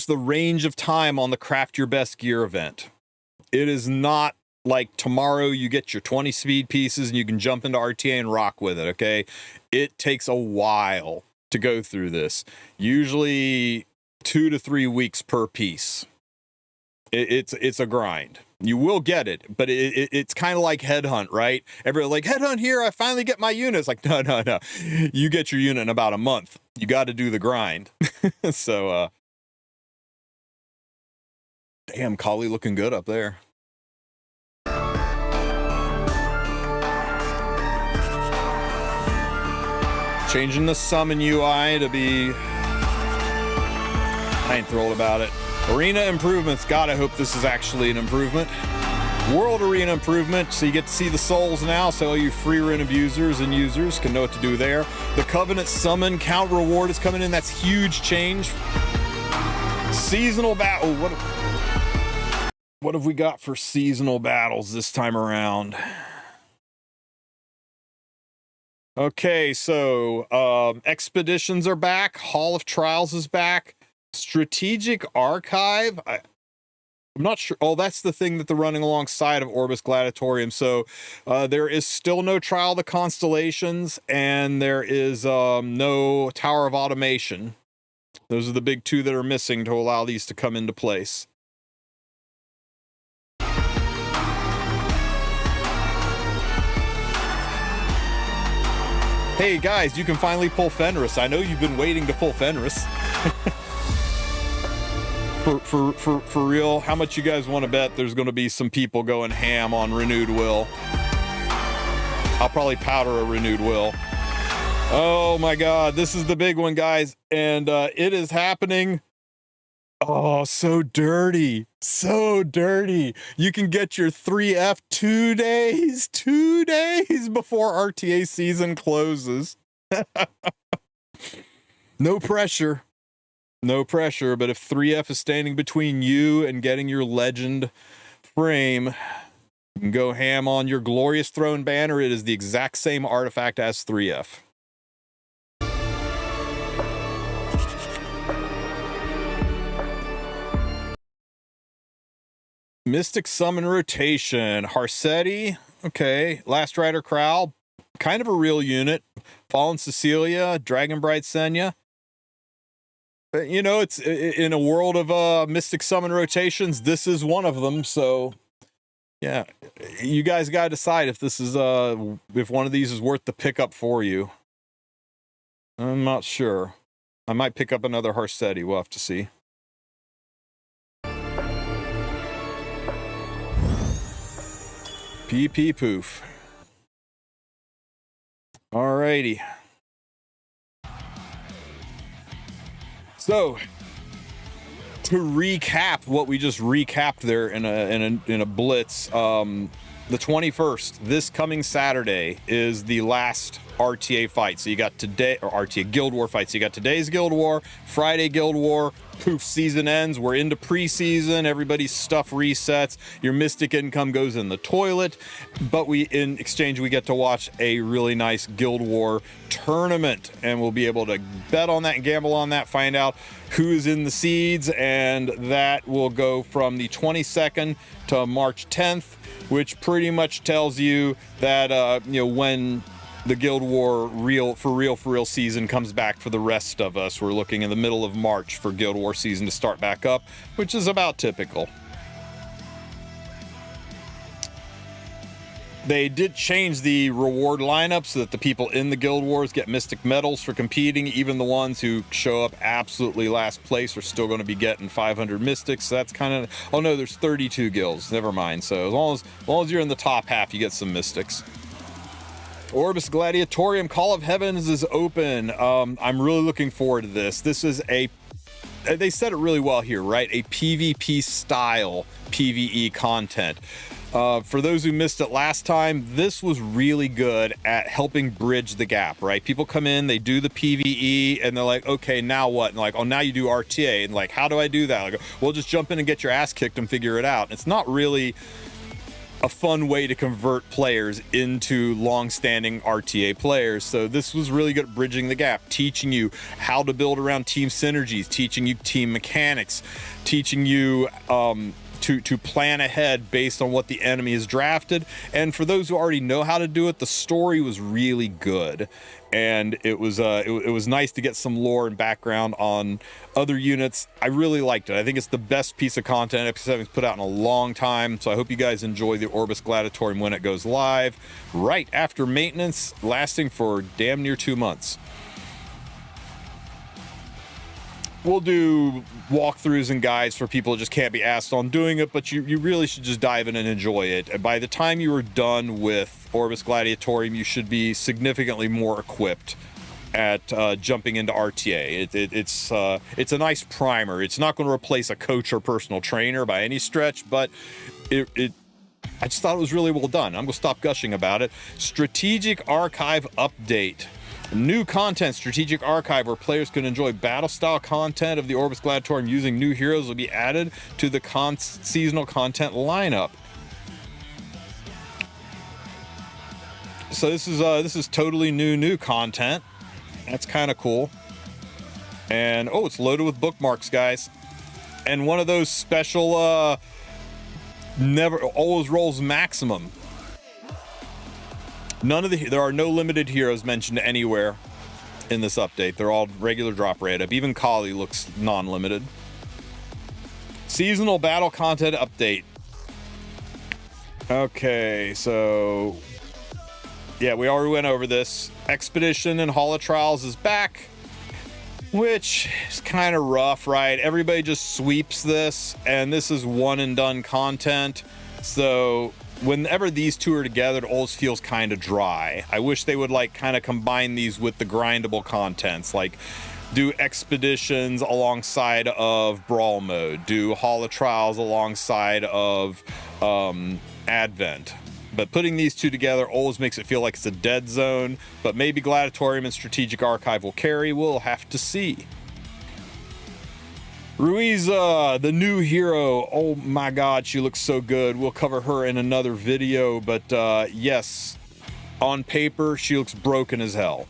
range of time on the Craft Your Best Gear event. It is not like tomorrow you get your 20 speed pieces and you can jump into RTA and rock with it, okay? It takes a while to go through this. Usually 2 to 3 weeks per piece. It's a grind. You will get it, but it's kind of like Headhunt, right? Everybody like, Headhunt here, I finally get my unit. It's like, no. You get your unit in about a month. You got to do the grind. So, damn, Kali looking good up there. Changing the summon UI to be... I ain't thrilled about it. Arena improvements. God, I hope this is actually an improvement. World Arena improvement, so you get to see the souls now, so all you free run abusers and users can know what to do there. The Covenant Summon count reward is coming in. That's huge change. Seasonal battle. What have we got for seasonal battles this time around? Okay, so expeditions are back. Hall of Trials is back. Strategic Archive, I'm not sure. Oh, that's the thing that they're running alongside of Orbis Gladiatorium. So there is still no Trial of the Constellations, and there is no Tower of Automation. Those are the big two that are missing to allow these to come into place. Hey guys, you can finally pull Fenris. I know you've been waiting to pull Fenris. For real, how much you guys want to bet there's going to be some people going ham on Renewed Will? I'll probably powder a Renewed Will. Oh my god, this is the big one, guys, and it is happening Oh, so dirty. So dirty. You can get your 3F 2 days before RTA season closes. No pressure. No pressure, but if 3F is standing between you and getting your legend frame, you can go ham on your Glorious Throne banner. It is the exact same artifact as 3F. Mystic Summon Rotation. Harsetti. Okay. Last Rider Crowl. Kind of a real unit. Fallen Cecilia. Dragonbright Senya. You know, it's in a world of Mystic Summon rotations, this is one of them. So, yeah. You guys got to decide if this is, if one of these is worth the pickup for you. I'm not sure. I might pick up another Harsetti. We'll have to see. PP poof. Alrighty. So, to recap what we just recapped there in a blitz, the 21st, this coming Saturday, is the last RTA fight. So you got today, or RTA Guild War fight. So you got today's Guild War, Friday Guild War, poof, season ends. We're into preseason. Everybody's stuff resets. Your Mystic income goes in the toilet. But in exchange, we get to watch a really nice Guild War tournament. And we'll be able to bet on that and gamble on that, find out who is in the seeds. And that will go from the 22nd to March 10th, which pretty much tells you that, when the Guild War for real season comes back for the rest of us. We're looking in the middle of March for Guild War season to start back up, which is about typical. They did change the reward lineup so that the people in the Guild Wars get Mystic medals for competing. Even the ones who show up absolutely last place are still going to be getting 500 Mystics. So that's kind of, oh no, there's 32 guilds. Never mind. So as long as you're in the top half, you get some Mystics. Orbis Gladiatorium Call of Heavens is open. I'm really looking forward to this. This is they said it really well here, right? A PvP style PvE content. For those who missed it last time, this was really good at helping bridge the gap, right? People come in, they do the PvE, and they're like, okay, now what? And like, oh, now you do RTA. And like, how do I do that? Like, well, just jump in and get your ass kicked and figure it out. It's not really a fun way to convert players into long-standing RTA players. So this was really good at bridging the gap, teaching you how to build around team synergies, teaching you team mechanics, teaching you to plan ahead based on what the enemy has drafted. And for those who already know how to do it, the story was really good. And it was nice to get some lore and background on other units. I really liked it. I think it's the best piece of content Epic7's put out in a long time. So I hope you guys enjoy the Orbis Gladiatorium when it goes live, right after maintenance, lasting for damn near 2 months. We'll do walkthroughs and guides for people who just can't be asked on doing it, but you really should just dive in and enjoy it. And by the time you are done with Orbis Gladiatorium, you should be significantly more equipped at jumping into RTA. It's a nice primer. It's not going to replace a coach or personal trainer by any stretch, but I just thought it was really well done. I'm going to stop gushing about it. Strategic Archive update. New content, Strategic Archive, where players can enjoy battle-style content of the Orbis Gladiatorium using new heroes, will be added to the seasonal content lineup. So this is totally new content. That's kind of cool. And oh, it's loaded with bookmarks, guys. And one of those special never always rolls maximum. There are no limited heroes mentioned anywhere in this update. They're all regular drop rate up. Even Kali looks non-limited. Seasonal battle content update. Okay, so yeah, we already went over this. Expedition and Hall of Trials is back, which is kind of rough, right? Everybody just sweeps this, and this is one and done content. So whenever these two are together, it always feels kind of dry. I wish they would like kind of combine these with the grindable contents. Like do expeditions alongside of brawl mode, do Hall of Trials alongside of Advent. But putting these two together always makes it feel like it's a dead zone, but maybe Gladiatorium and Strategic Archive will carry. We'll have to see. Ruiza, the new hero. Oh my god, she looks so good. We'll cover her in another video, but yes, on paper, she looks broken as hell.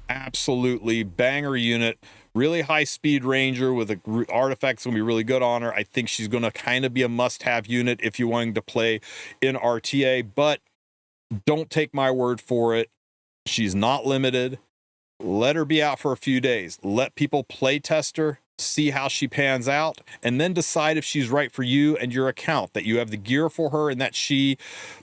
Absolutely banger unit. Really high speed ranger with a artifact's gonna be really good on her. I think she's gonna kind of be a must-have unit if you're wanting to play in RTA, but don't take my word for it. She's not limited. Let her be out for a few days. Let people play test her, see how she pans out, and then decide if she's right for you and your account, that you have the gear for her and that she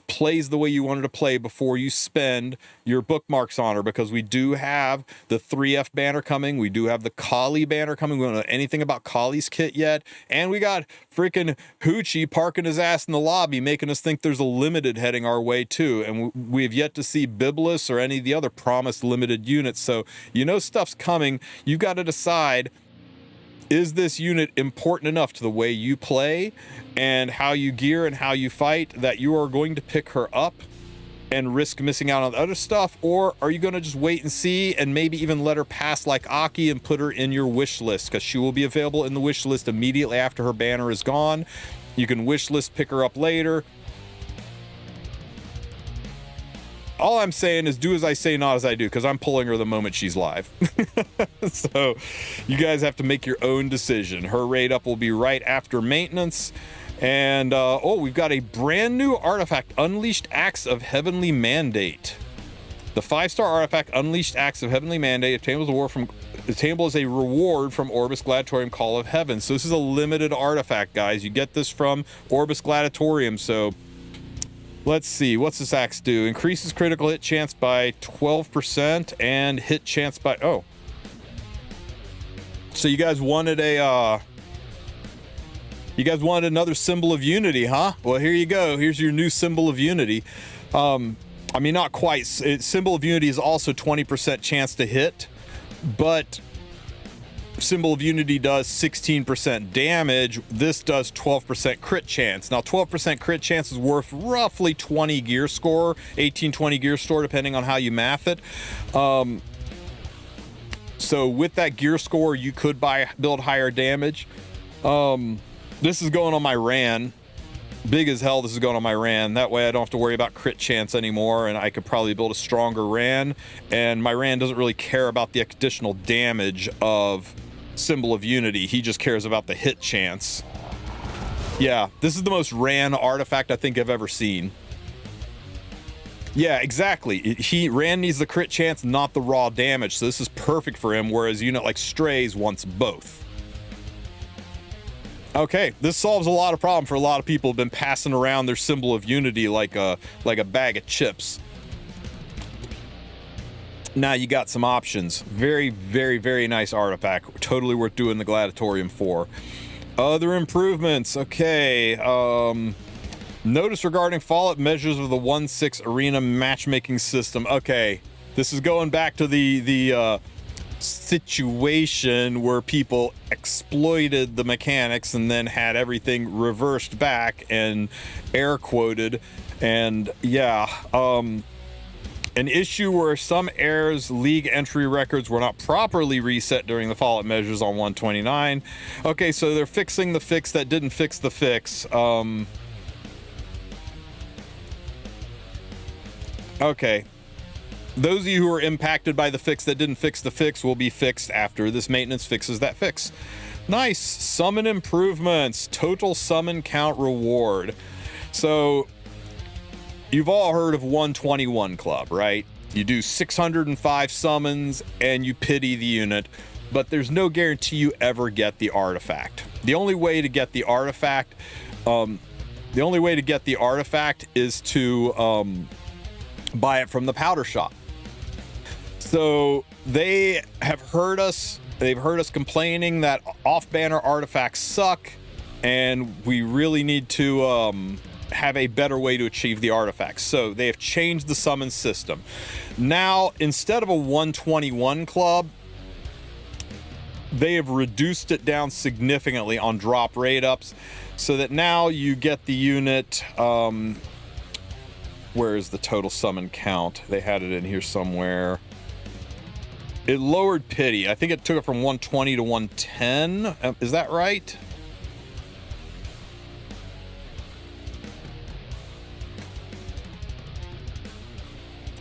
plays the way you want her to play before you spend your bookmarks on her, because we do have the 3F banner coming. We do have the Kali banner coming. We don't know anything about Kali's kit yet. And we got freaking Hoochie parking his ass in the lobby, making us think there's a limited heading our way too. And we have yet to see Biblis or any of the other promised limited units. So, you know, stuff's coming. You've got to decide, is this unit important enough to the way you play and how you gear and how you fight that you are going to pick her up and risk missing out on the other stuff? Or are you going to just wait and see and maybe even let her pass like Aki and put her in your wish list, because she will be available in the wish list immediately after her banner is gone. You can wish list pick her up later. All I'm saying is do as I say, not as I do, because I'm pulling her the moment she's live. So you guys have to make your own decision. Her raid up will be right after maintenance. And, oh, we've got a brand new artifact, Unleashed Axe of Heavenly Mandate. The 5-star artifact, Unleashed Axe of Heavenly Mandate, attainable as a reward from Orbis Gladiatorium Call of Heaven. So this is a limited artifact, guys. You get this from Orbis Gladiatorium, so let's see, what's this axe do? Increases critical hit chance by 12% and hit chance by, oh. So you guys wanted a, you guys wanted another symbol of unity, huh? Well, here you go. Here's your new symbol of unity. I mean, not quite. Symbol of unity is also 20% chance to hit, but Symbol of Unity does 16% damage. This does 12% crit chance. Now, 12% crit chance is worth roughly 20 gear score, 18-20 gear score, depending on how you math it. So with that gear score, you could build higher damage. This is going on my Ran. Big as hell, this is going on my Ran. That way I don't have to worry about crit chance anymore, and I could probably build a stronger Ran. And my Ran doesn't really care about the additional damage of Symbol of Unity. He just cares about the hit chance. Yeah, this is the most Ran artifact I think I've ever seen. Yeah, exactly. Ran needs the crit chance, not the raw damage. So this is perfect for him, whereas a unit like Strays wants both. Okay, this solves a lot of problem for a lot of people who've been passing around their Symbol of Unity like a bag of chips. Now you got some options. Very, very, very nice artifact. Totally worth doing the Gladiatorium for. Other improvements. Okay. Notice regarding fallout measures of the 1-6 arena matchmaking system. Okay. This is going back to the situation where people exploited the mechanics and then had everything reversed back and air quoted. And yeah, an issue where some heirs' league entry records were not properly reset during the fallout measures on 129. Okay, so they're fixing the fix that didn't fix the fix. Okay. Those of you who are impacted by the fix that didn't fix the fix will be fixed after this maintenance fixes that fix. Nice. Summon improvements. Total summon count reward. So you've all heard of 121 Club, right? You do 605 summons and you pity the unit, but there's no guarantee you ever get the artifact. The only way to get the artifact, is to buy it from the powder shop. So they have heard us. They've heard us complaining that off-banner artifacts suck, and we really need to have a better way to achieve the artifacts. So they have changed the summon system. Now, instead of a 121 club, they have reduced it down significantly on drop rate ups, so that now you get the unit. Where is the total summon count? They had it in here somewhere. It lowered pity. I think it took it from 120 to 110. Is that right?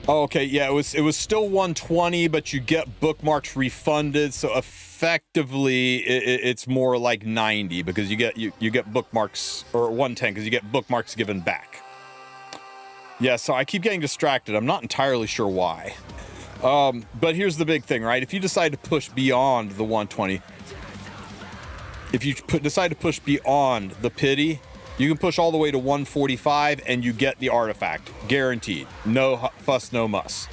Oh, okay, yeah, it was still 120, but you get bookmarks refunded, so effectively it's more like 90 because you get bookmarks, or 110 because you get bookmarks given back. Yeah, so I keep getting distracted. I'm not entirely sure why. But here's the big thing, right? If you decide to push beyond the 120, if you decide to push beyond the pity, you can push all the way to 145 and you get the artifact. Guaranteed. No fuss, no muss.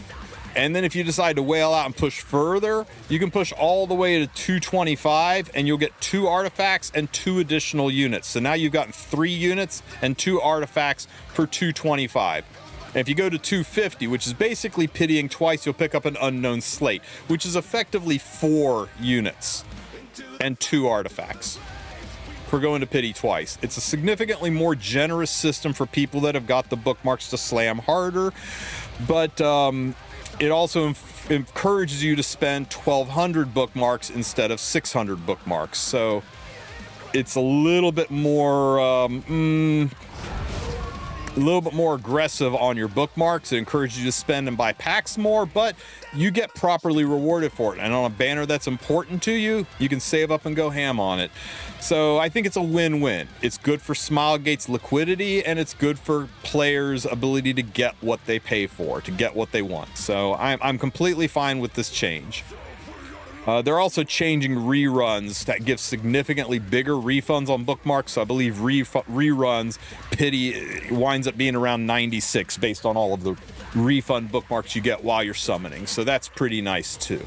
And then if you decide to whale out and push further, you can push all the way to 225 and you'll get 2 artifacts and 2 additional units. So now you've gotten 3 units and 2 artifacts for 225. And if you go to 250, which is basically pitying twice, you'll pick up an unknown slate, which is effectively 4 units and 2 artifacts for going to pity twice. It's a significantly more generous system for people that have got the bookmarks to slam harder, but it also encourages you to spend 1,200 bookmarks instead of 600 bookmarks. So it's a little bit more aggressive on your bookmarks. It encourages you to spend and buy packs more, but you get properly rewarded for it. And on a banner that's important to you, you can save up and go ham on it. So I think it's a win-win. It's good for Smilegate's liquidity, and it's good for players' ability to get what they pay for, to get what they want. So I'm completely fine with this change. They're also changing reruns that give significantly bigger refunds on bookmarks. So I believe reruns pity winds up being around 96 based on all of the refund bookmarks you get while you're summoning. So that's pretty nice too.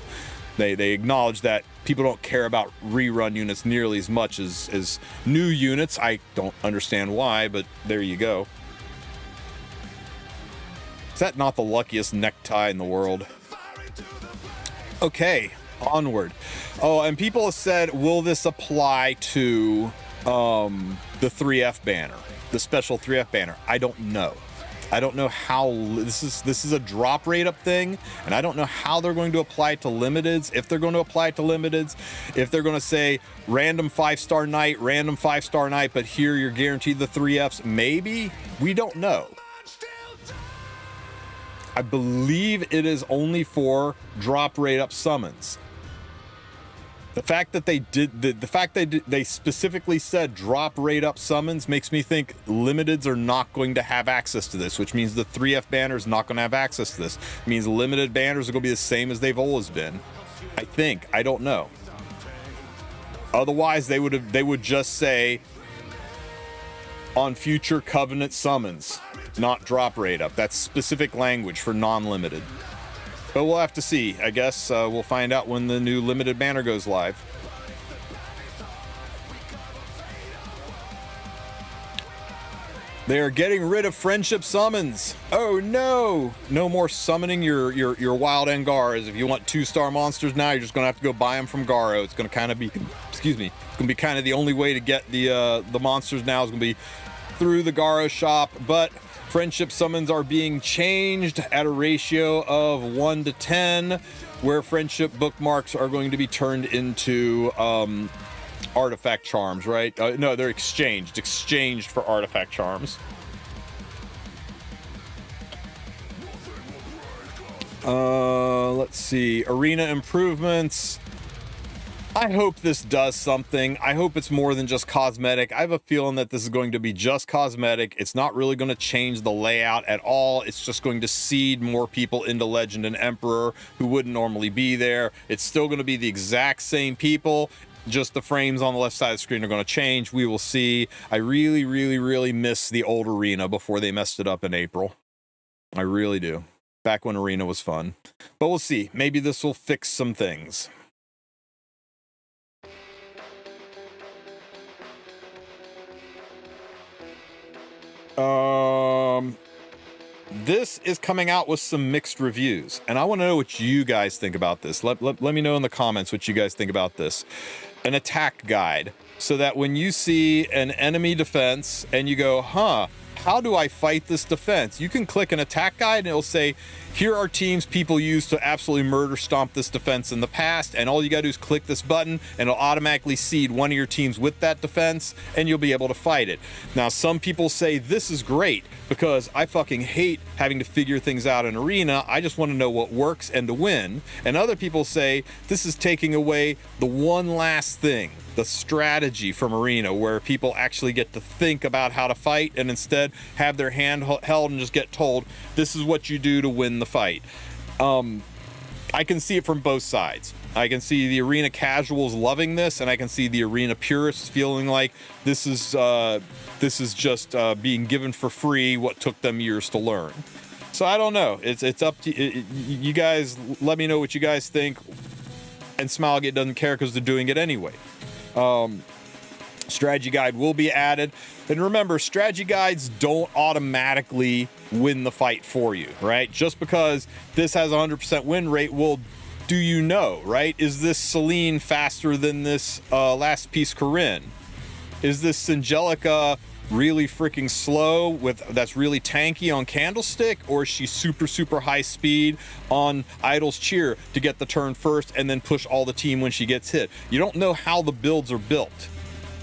They acknowledge that people don't care about rerun units nearly as much as new units. I don't understand why, but there you go. Is that not the luckiest necktie in the world? Okay. Onward. Oh, and people have said, will this apply to the 3F banner, the special 3F banner? I don't know. I don't know how this is a drop rate up thing, and I don't know how they're going to apply it to limiteds. If they're going to apply it to limiteds, if they're going to say random 5-star night, random 5-star night, but here you're guaranteed the 3Fs, maybe. We don't know. I believe it is only for drop rate up summons. The fact that they specifically said drop rate up summons makes me think limiteds are not going to have access to this, which means the 3F banner is not going to have access to this. It means limited banners are going to be the same as they've always been. I think. I don't know. Otherwise, they would just say on future Covenant summons, not drop rate up. That's specific language for non-limited. But we'll have to see. I guess we'll find out when the new limited banner goes live. They're getting rid of friendship summons. Oh no! No more summoning your wild Angaras. If you want 2-star monsters now, you're just gonna have to go buy them from Garo. It's gonna kind of be, excuse me, it's gonna be kind of the only way to get the monsters now is gonna be through the Garo shop. But friendship summons are being changed at a ratio of 1 to 10, where friendship bookmarks are going to be turned into artifact charms, right? No, they're exchanged for artifact charms. Let's see, arena improvements. I hope this does something. I hope it's more than just cosmetic. I have a feeling that this is going to be just cosmetic. It's not really going to change the layout at all. It's just going to seed more people into Legend and Emperor who wouldn't normally be there. It's still going to be the exact same people. Just the frames on the left side of the screen are going to change. We will see. I really, really, really miss the old arena before they messed it up in April. I really do. Back when arena was fun. But we'll see. Maybe this will fix some things. this is coming out with some mixed reviews, and I want to know what you guys think about this. Let me know in the comments what you guys think about this. An attack guide, so that when you see an enemy defense and you go, huh, how do I fight this defense? You can click an attack guide and it'll say, here are teams people used to absolutely murder stomp this defense in the past, and all you gotta do is click this button and it'll automatically seed one of your teams with that defense and you'll be able to fight it. Now, some people say this is great because I fucking hate having to figure things out in Arena. I just want to know what works and to win. And other people say this is taking away the one last thing, the strategy from Arena, where people actually get to think about how to fight and instead have their hand held and just get told, this is what you do to win the fight. I can see it from both sides. I can see the Arena casuals loving this, and I can see the Arena purists feeling like this is just being given for free what took them years to learn. So I don't know. It's up to you guys. Let me know what you guys think. And Smilegate doesn't care because they're doing it anyway. Strategy guide will be added. And remember, strategy guides don't automatically win the fight for you, right? Just because this has a 100% win rate, well, do you know, right? Is this Celine faster than this last piece Corinne? Is this Singelica really freaking slow that's really tanky on Candlestick, or is she super high speed on Idol's Cheer to get the turn first and then push all the team when she gets hit? You don't know how the builds are built.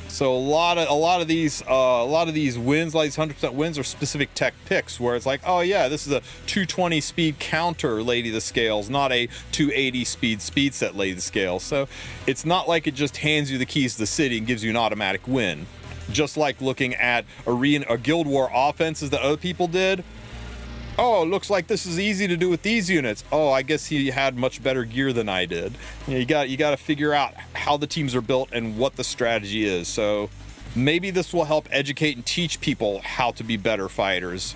So a lot of these wins, like these 100% wins, are specific tech picks where it's like, oh yeah, this is a 220 speed counter Lady of the Scales, not a 280 speed set Lady of the Scales. So it's not like it just hands you the keys to the city and gives you an automatic win. Just like looking at Arena or Guild War offenses that other people did. Oh, looks like this is easy to do with these units. Oh, I guess he had much better gear than I did. You got to figure out how the teams are built and what the strategy is. So maybe this will help educate and teach people how to be better fighters,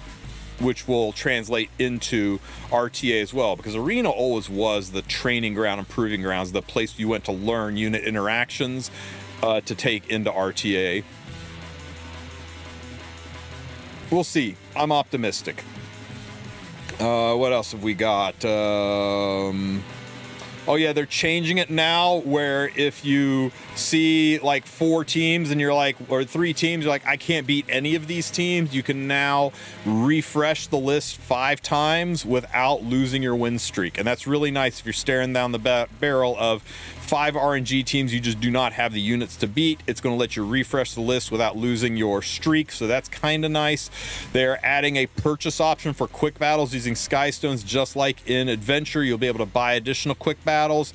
which will translate into RTA as well, because Arena always was the training ground and proving grounds, the place you went to learn unit interactions to take into RTA. We'll see. I'm optimistic. What else have we got? Oh yeah, they're changing it now where if you see like 4 teams and you're like, or 3 teams, you're like, I can't beat any of these teams, you can now refresh the list 5 times without losing your win streak. And that's really nice if you're staring down the barrel of 5 RNG teams you just do not have the units to beat. It's going to let you refresh the list without losing your streak, so that's kind of nice. They're adding a purchase option for quick battles using Skystones, just like in Adventure. You'll be able to buy additional quick battles.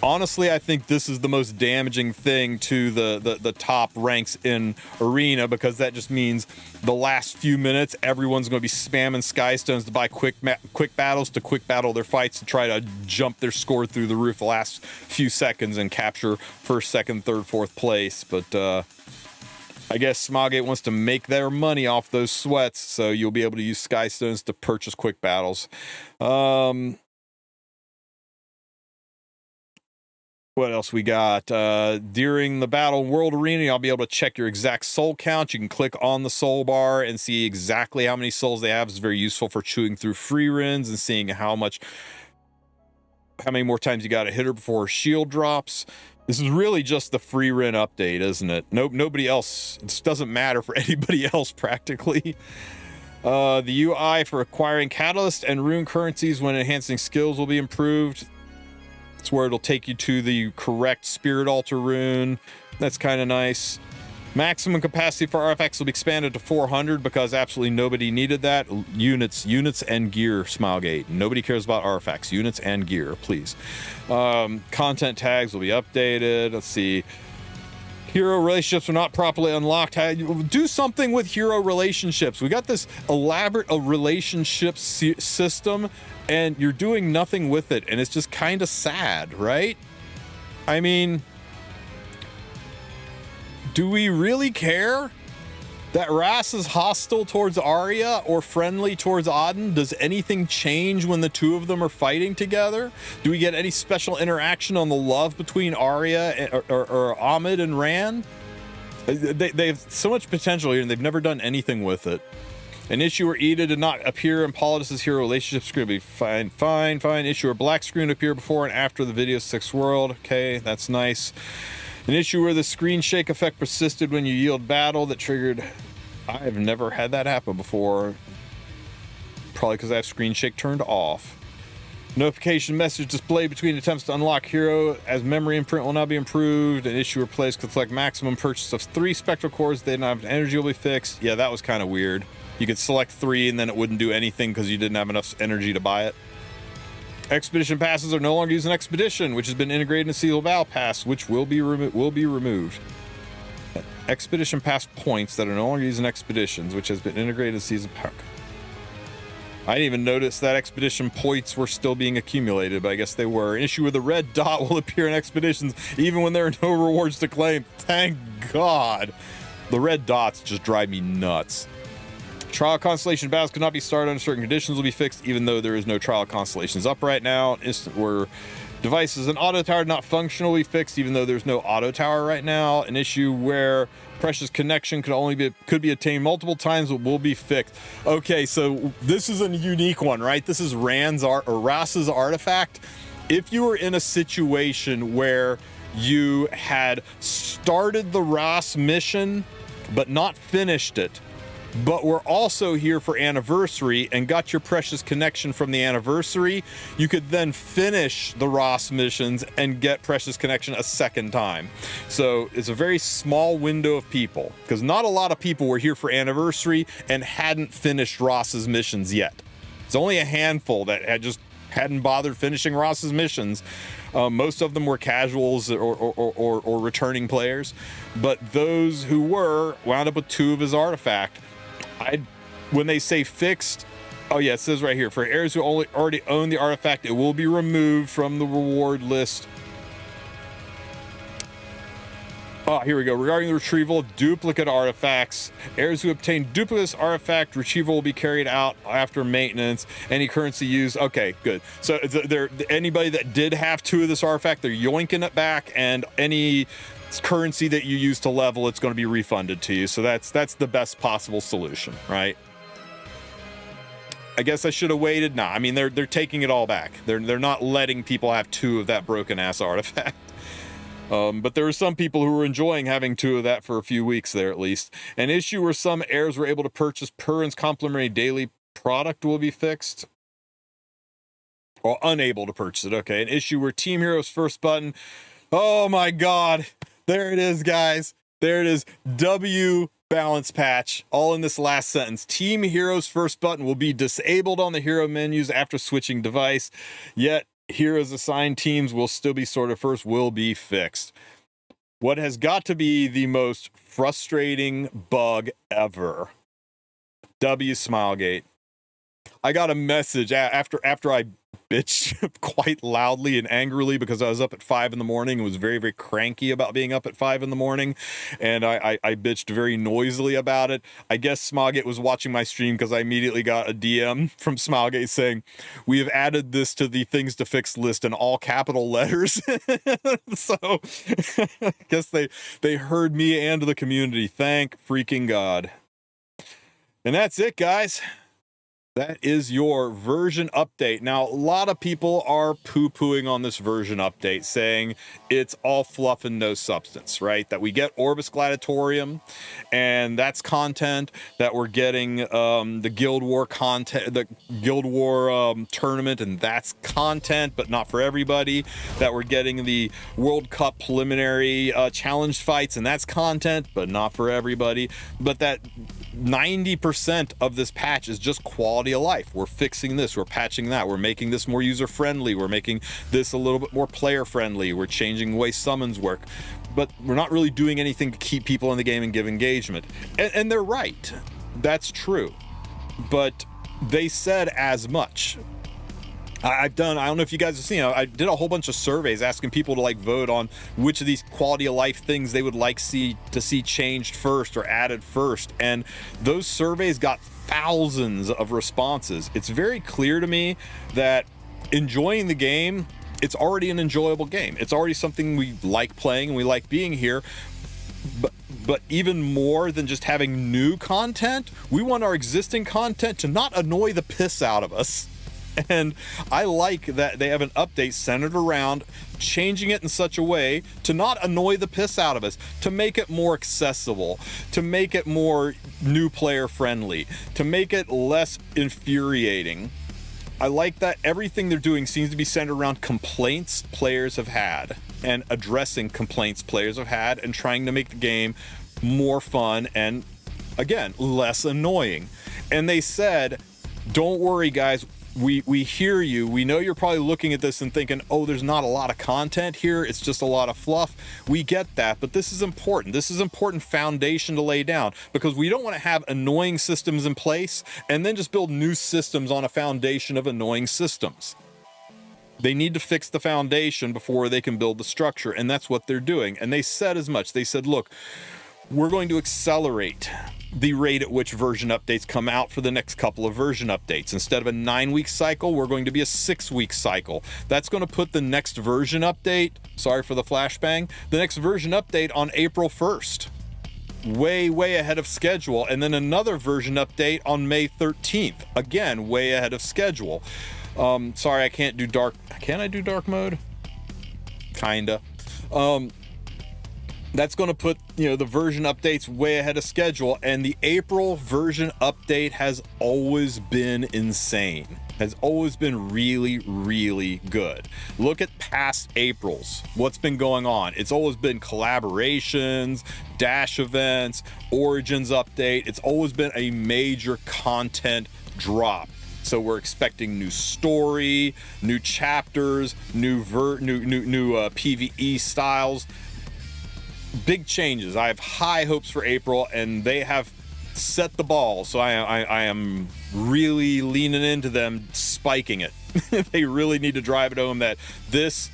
Honestly, I think this is the most damaging thing to the top ranks in Arena, because that just means the last few minutes everyone's going to be spamming Skystones to buy quick battles to quick battle their fights to try to jump their score through the roof the last few seconds and capture first, second, third, fourth place. But I guess Smilegate wants to make their money off those sweats, so you'll be able to use Skystones to purchase quick battles. What else we got? During the battle in World Arena, you'll be able to check your exact soul count. You can click on the soul bar and see exactly how many souls they have. It's very useful for chewing through free runs and seeing how many more times you got to hit her before her shield drops. This is really just the free run update, isn't it? Nobody else. It doesn't matter for anybody else practically. The UI for acquiring catalyst and rune currencies when enhancing skills will be improved. It's where it'll take you to the correct Spirit Altar rune. That's kind of nice. Maximum capacity for artifacts will be expanded to 400 because absolutely nobody needed that. Units and gear, Smilegate. Nobody cares about artifacts. Units and gear, please. Content tags will be updated. Let's see. Hero relationships are not properly unlocked. Do something with hero relationships. We got this elaborate relationship system, and you're doing nothing with it, and it's just kind of sad, right? I mean, do we really care that Ras is hostile towards Arya or friendly towards Auden? Does anything change when the two of them are fighting together? Do we get any special interaction on the love between Arya or Ahmed and Rand? They have so much potential here, and they've never done anything with it. An issue where Ida did not appear in Politis' hero relationship screen will be fine. Issue where black screen appear before and after the video 6th world. Okay, that's nice. An issue where the screen shake effect persisted when you yield battle that triggered... I've never had that happen before. Probably because I have screen shake turned off. Notification message displayed between attempts to unlock hero as memory imprint will now be improved. An issue where players could select maximum purchase of 3 spectral cores. They didn't have energy will be fixed. Yeah, that was kind of weird. You could select 3 and then it wouldn't do anything because you didn't have enough energy to buy it. Expedition passes are no longer used in Expedition, which has been integrated in Seal Battle Pass, which will be removed. Expedition pass points that are no longer used in Expeditions, which has been integrated in Season Pack. I didn't even notice that Expedition points were still being accumulated, but I guess they were. An issue where the red dot will appear in Expeditions even when there are no rewards to claim. Thank God. The red dots just drive me nuts. Trial Constellation battles cannot be started under certain conditions will be fixed, even though there is no Trial Constellations up right now. Instant where devices and auto tower not functionally fixed, even though there's no auto tower right now. An issue where precious connection could be attained multiple times, but will be fixed. Okay, so this is a unique one, right? This is Ras's artifact. If you were in a situation where you had started the Ras mission but not finished it, but we're also here for anniversary and got your precious connection from the anniversary, you could then finish the Ross missions and get precious connection a second time. So it's a very small window of people, because not a lot of people were here for anniversary and hadn't finished Ross's missions yet. It's only a handful that hadn't bothered finishing Ross's missions. Most of them were casuals or returning players, but those who were wound up with 2 of his artifact. When they say fixed, oh yeah, it says right here, for heirs who already own the artifact, it will be removed from the reward list. Oh, here we go. Regarding the retrieval of duplicate artifacts, heirs who obtain duplicate artifact retrieval will be carried out after maintenance. Any currency used. Okay, good. So anybody that did have 2 of this artifact, they're yoinking it back, and any currency that you use to level, it's going to be refunded to you. So that's the best possible solution, right? I guess I should have waited. Nah, I mean they're taking it all back. They're not letting people have 2 of that broken ass artifact. But there were some people who were enjoying having 2 of that for a few weeks there at least. An issue where some heirs were able to purchase Perrin's complimentary daily product will be fixed. Or unable to purchase it. Okay, an issue where Team Hero's first button. Oh my God. There it is, guys. There it is. W balance patch. All in this last sentence. Team Hero's first button will be disabled on the hero menus after switching device. Yet heroes assigned teams will still be sorted first, will be fixed. What has got to be the most frustrating bug ever. W Smilegate. I got a message after I bitched quite loudly and angrily because I was up at 5 in the morning and was very, very cranky about being up at 5 in the morning. And I bitched very noisily about it. I guess Smilegate was watching my stream because I immediately got a DM from Smilegate saying, "We have added this to the things to fix list in all capital letters." So I guess they heard me and the community. Thank freaking God. And that's it, guys. That is your version update. Now, a lot of people are poo-pooing on this version update, saying it's all fluff and no substance, right? That we get Orbis Gladiatorium, and that's content. That we're getting the Guild War content, the Guild War tournament, and that's content, but not for everybody. That we're getting the World Cup preliminary challenge fights, and that's content, but not for everybody. But that 90% of this patch is just quality of life. We're fixing this, we're patching that, we're making this more user friendly, we're making this a little bit more player friendly, we're changing the way summons work, but we're not really doing anything to keep people in the game and give engagement. And they're right, that's true, but they said as much. I don't know if you guys have seen, I did a whole bunch of surveys asking people to like vote on which of these quality of life things they would like to see changed first or added first. And those surveys got thousands of responses. It's very clear to me that enjoying the game, it's already an enjoyable game. It's already something we like playing and we like being here. But But even more than just having new content, we want our existing content to not annoy the piss out of us. And I like that they have an update centered around changing it in such a way to not annoy the piss out of us, to make it more accessible, to make it more new player friendly, to make it less infuriating. I like that everything they're doing seems to be centered around complaints players have had and addressing complaints players have had and trying to make the game more fun and, again, less annoying. And they said, don't worry, guys. We hear you. We know you're probably looking at this and thinking, oh, there's not a lot of content here. It's just a lot of fluff. We get that, but this is important. This is important foundation to lay down because we don't want to have annoying systems in place and then just build new systems on a foundation of annoying systems. They need to fix the foundation before they can build the structure, and that's what they're doing. And they said as much. They said, look, we're going to accelerate the rate at which version updates come out for the next couple of version updates. Instead of a 9-week cycle, we're going to be a 6-week cycle. That's going to put the next version update, sorry for the flashbang, the next version update on April 1st. Way ahead of schedule. And then another version update on May 13th. Again, way ahead of schedule. Sorry, I can't do dark. Can I do dark mode? Kinda. That's going to put, the version updates way ahead of schedule. And the April version update has always been insane. Has always been really, really good. Look at past Aprils. What's been going on? It's always been collaborations, dash events, Origins update. It's always been a major content drop. So we're expecting new story, new chapters, new PvE styles. Big changes. I have high hopes for April, and they have set the ball. So I am really leaning into them spiking it. They really need to drive it home that this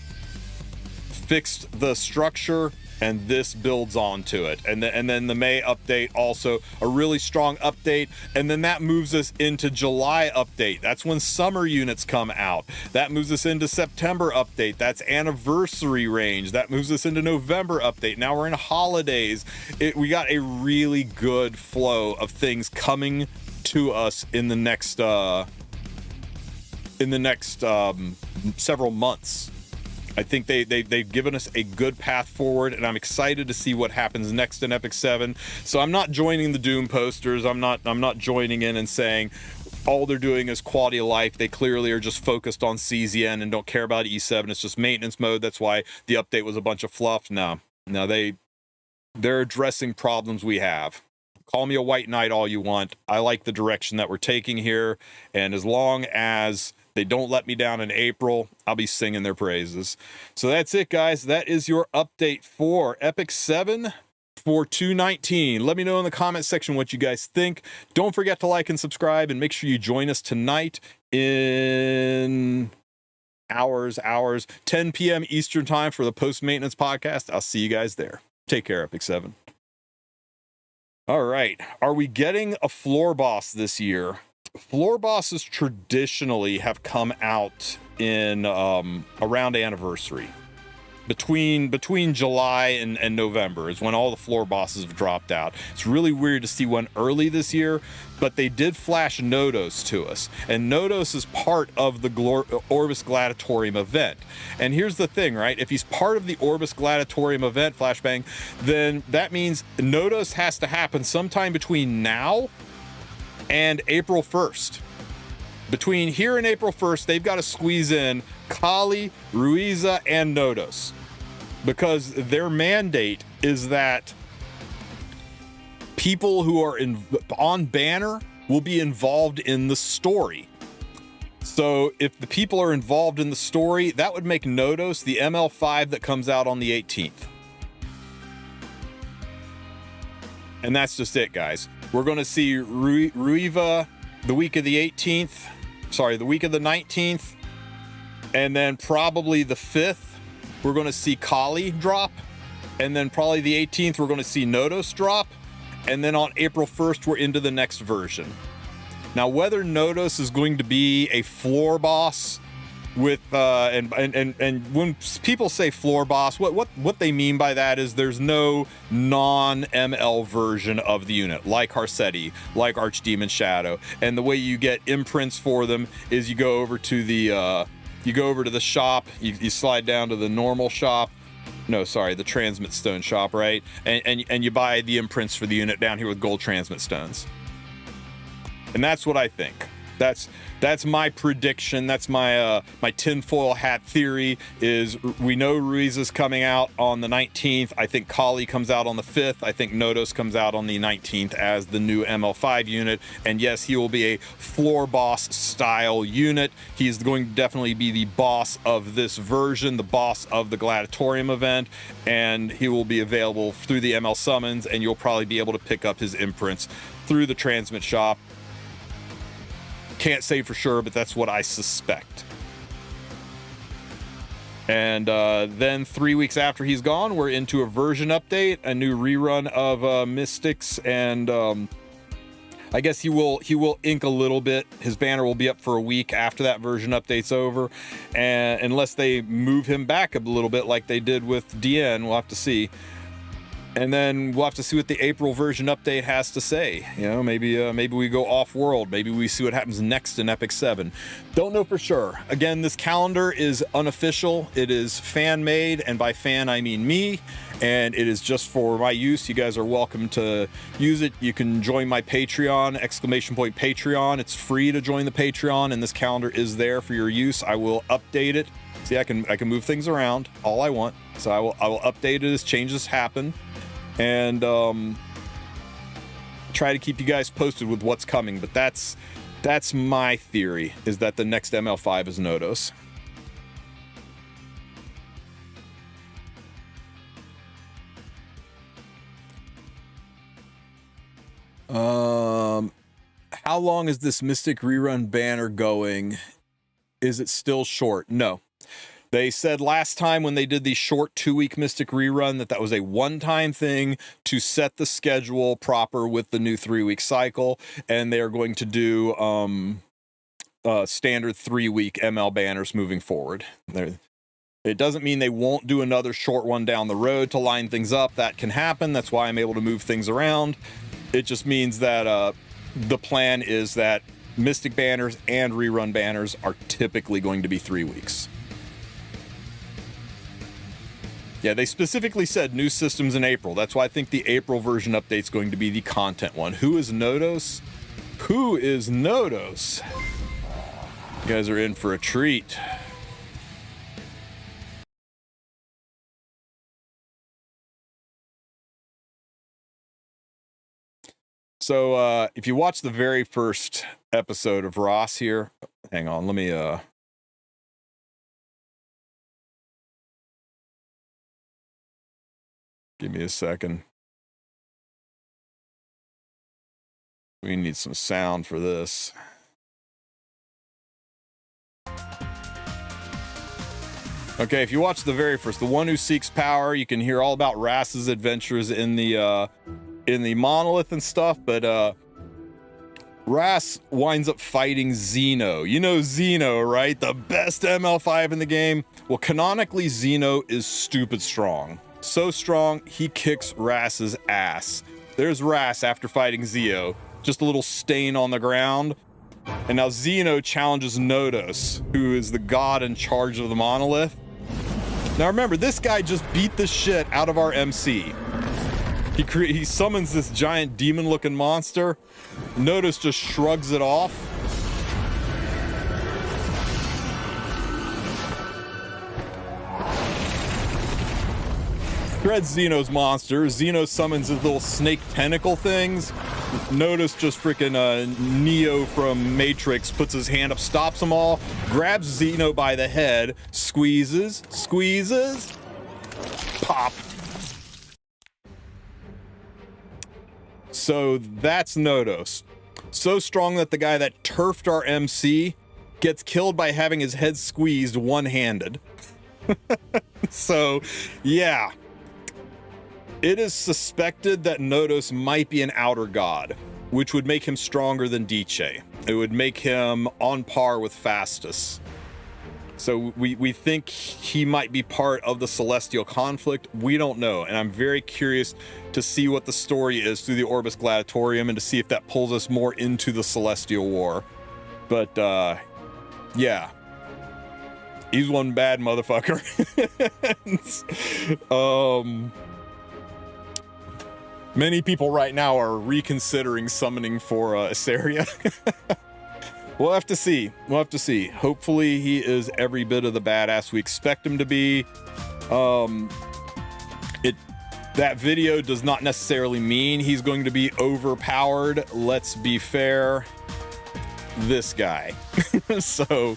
fixed the structure and this builds onto it. And then the May update, also a really strong update. And then that moves us into July update. That's when summer units come out. That moves us into September update. That's anniversary range. That moves us into November update. Now we're in holidays. We got a really good flow of things coming to us in the next several months. I think they've given us a good path forward, and I'm excited to see what happens next in Epic 7. So I'm not joining the Doom posters. I'm not joining in and saying all they're doing is quality of life. They clearly are just focused on CZN and don't care about E7. It's just maintenance mode. That's why the update was a bunch of fluff. No, they're addressing problems we have. Call me a white knight all you want. I like the direction that we're taking here, and as long as they don't let me down in April, I'll be singing their praises. So that's it, guys. That is your update for Epic 7 for 219. Let me know in the comment section what you guys think. Don't forget to like and subscribe, and make sure you join us tonight in hours, 10 p.m. Eastern time for the post-maintenance podcast. I'll see you guys there. Take care, Epic 7. All right. Are we getting a floor boss this year? Floor bosses traditionally have come out in around anniversary. Between July and November is when all the floor bosses have dropped out. It's really weird to see one early this year, but they did flash Nodos to us. And Nodos is part of the Orbis Gladiatorium event. And here's the thing, right? If he's part of the Orbis Gladiatorium event, flashbang, then that means Nodos has to happen sometime between now and April 1st. Between here and April 1st, they've got to squeeze in Kali, Ruiza, and Nodos. Because their mandate is that people who are on banner will be involved in the story. So if the people are involved in the story, that would make Nodos the ML5 that comes out on the 18th. And that's just it, guys. We're going to see Ruiza the week of the 18th. Sorry, the week of the 19th. And then probably the 5th, we're going to see Kali drop. And then probably the 18th, we're going to see Nodos drop. And then on April 1st, we're into the next version. Now, whether Nodos is going to be a floor boss with and when people say floor boss, what they mean by that is there's no non-ML version of the unit like Harsetti, like Archdemon Shadow, and the way you get imprints for them is you go over to the shop, you slide down to the normal shop, no sorry, the transmit stone shop, right, and you buy the imprints for the unit down here with gold transmit stones. And that's what I think. That's my prediction. That's my my tinfoil hat theory. Is we know Ruiza's coming out on the 19th. I think Kali comes out on the 5th. I think Nodos comes out on the 19th as the new ML5 unit. And yes, he will be a floor boss style unit. He's going to definitely be the boss of this version, the boss of the Gladiatorium event, and he will be available through the ML summons, and you'll probably be able to pick up his imprints through the transmit shop. Can't say for sure, but that's what I suspect. And then 3 weeks after he's gone, we're into a version update, a new rerun of Mystics, and I guess he will ink a little bit. His banner will be up for a week after that version update's over, and unless they move him back a little bit like they did with DN, we'll have to see. And then we'll have to see what the April version update has to say. You know, maybe we go off-world. Maybe we see what happens next in Epic 7. Don't know for sure. Again, this calendar is unofficial. It is fan-made, and by fan, I mean me. And it is just for my use. You guys are welcome to use it. You can join my Patreon, ! Patreon. It's free to join the Patreon, and this calendar is there for your use. I will update it. See, I can move things around all I want. So I will update it as changes happen. And try to keep you guys posted with what's coming, but that's my theory, is that the next ML5 is Nodos. How long is this Mystic rerun banner going? Is it still short? No. They said last time when they did the short 2-week Mystic rerun that was a one-time thing to set the schedule proper with the new 3-week cycle, and they are going to do standard 3-week ML banners moving forward. It doesn't mean they won't do another short one down the road to line things up. That can happen. That's why I'm able to move things around. It just means that the plan is that Mystic banners and rerun banners are typically going to be 3 weeks. Yeah, they specifically said new systems in April. That's why I think the April version update is going to be the content one. Who is Nodos? Who is Nodos? You guys are in for a treat. So, if you watch the very first episode of Ross here, hang on, let me, give me a second. We need some sound for this. Okay, if you watch the very first, the one who seeks power, you can hear all about Rass's adventures in the monolith and stuff, but Rass winds up fighting Xeno. You know Xeno, right? The best ML5 in the game. Well, canonically, Xeno is stupid strong. So strong, he kicks Rass's ass. There's Rass after fighting Zeo. Just a little stain on the ground. And now Xeno challenges Nodos, who is the god in charge of the monolith. Now remember, this guy just beat the shit out of our MC. He summons this giant demon-looking monster. Nodos just shrugs it off. Shred Xeno's monster. Xeno summons his little snake tentacle things. Nodos just freaking Neo from Matrix puts his hand up, stops them all, grabs Xeno by the head, squeezes, pop. So that's Nodos. So strong that the guy that turfed our MC gets killed by having his head squeezed one-handed. So, yeah. It is suspected that Nodos might be an outer god, which would make him stronger than Diche. It would make him on par with Fastus. So we think he might be part of the Celestial conflict. We don't know, and I'm very curious to see what the story is through the Orbis Gladiatorium and to see if that pulls us more into the Celestial War. But yeah, he's one bad motherfucker. Many people right now are reconsidering summoning for Assaria. We'll have to see. We'll have to see. Hopefully he is every bit of the badass we expect him to be. That video does not necessarily mean he's going to be overpowered. Let's be fair. This guy. So,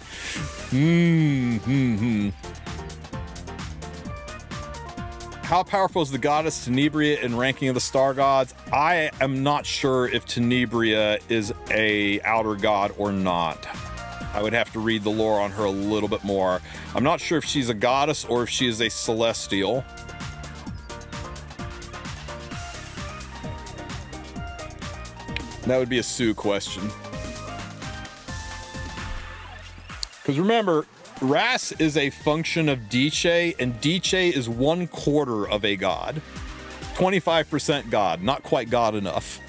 How powerful is the goddess Tenebria in ranking of the star gods? I am not sure if Tenebria is a outer god or not. I would have to read the lore on her a little bit more. I'm not sure if she's a goddess or if she is a celestial. That would be a Sue question. Because remember, Ras is a function of Diche, and Diche is 1/4 of a god. 25% god, not quite god enough.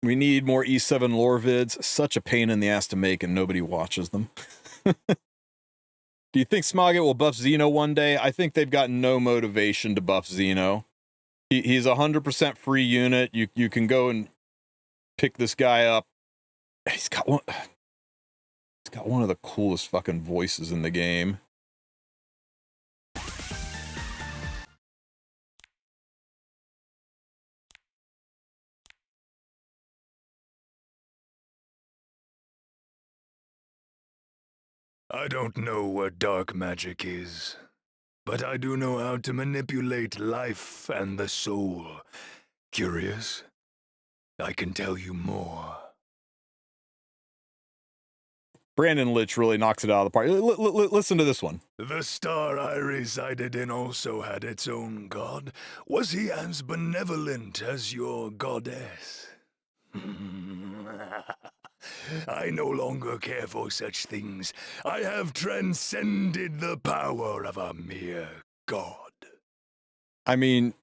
We need more E7 lore vids. Such a pain in the ass to make and nobody watches them. Do you think Smoggett will buff Xeno one day? I think they've got no motivation to buff Xeno. He's 100% free unit. You can go and pick this guy up. He's got one of the coolest fucking voices in the game. I don't know what dark magic is, but I do know how to manipulate life and the soul. Curious? I can tell you more. Brandon Litch really knocks it out of the park. Listen to this one. The star I resided in also had its own god. Was he as benevolent as your goddess? I no longer care for such things. I have transcended the power of a mere god. I mean,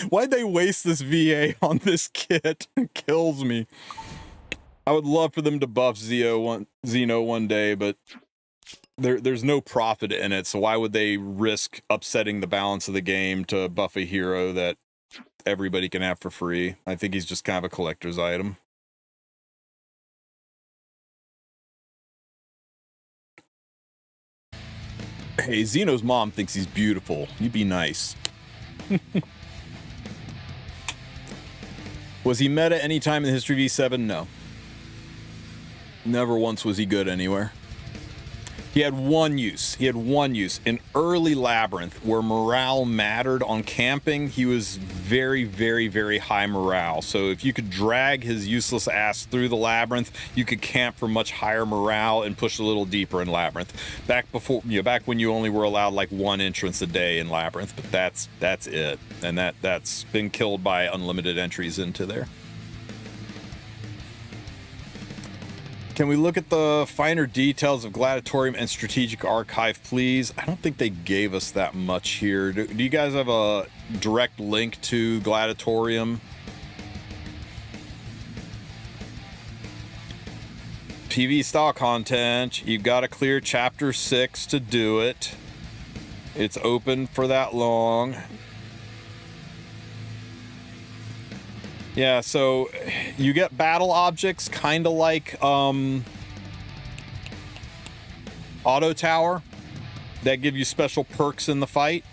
why'd they waste this VA on this kit? It kills me. I would love for them to buff Xeno one day, but there's no profit in it, so why would they risk upsetting the balance of the game to buff a hero that everybody can have for free? I think he's just kind of a collector's item. Hey, Xeno's mom thinks he's beautiful. You be nice. Was he meta any time in the history of V7? No. Never once was he good anywhere. He had one use. He had one use. In early Labyrinth, where morale mattered on camping, he was very, very, very high morale. So if you could drag his useless ass through the Labyrinth, you could camp for much higher morale and push a little deeper in Labyrinth. Back before, back when you only were allowed like one entrance a day in Labyrinth, but that's it. And that's been killed by unlimited entries into there. Can we look at the finer details of Gladiatorium and Strategic Archive, please? I don't think they gave us that much here. Do you guys have a direct link to Gladiatorium? PV style content. You've got to clear Chapter 6 to do it. It's open for that long. Yeah, so you get battle objects kind of like Auto Tower that give you special perks in the fight.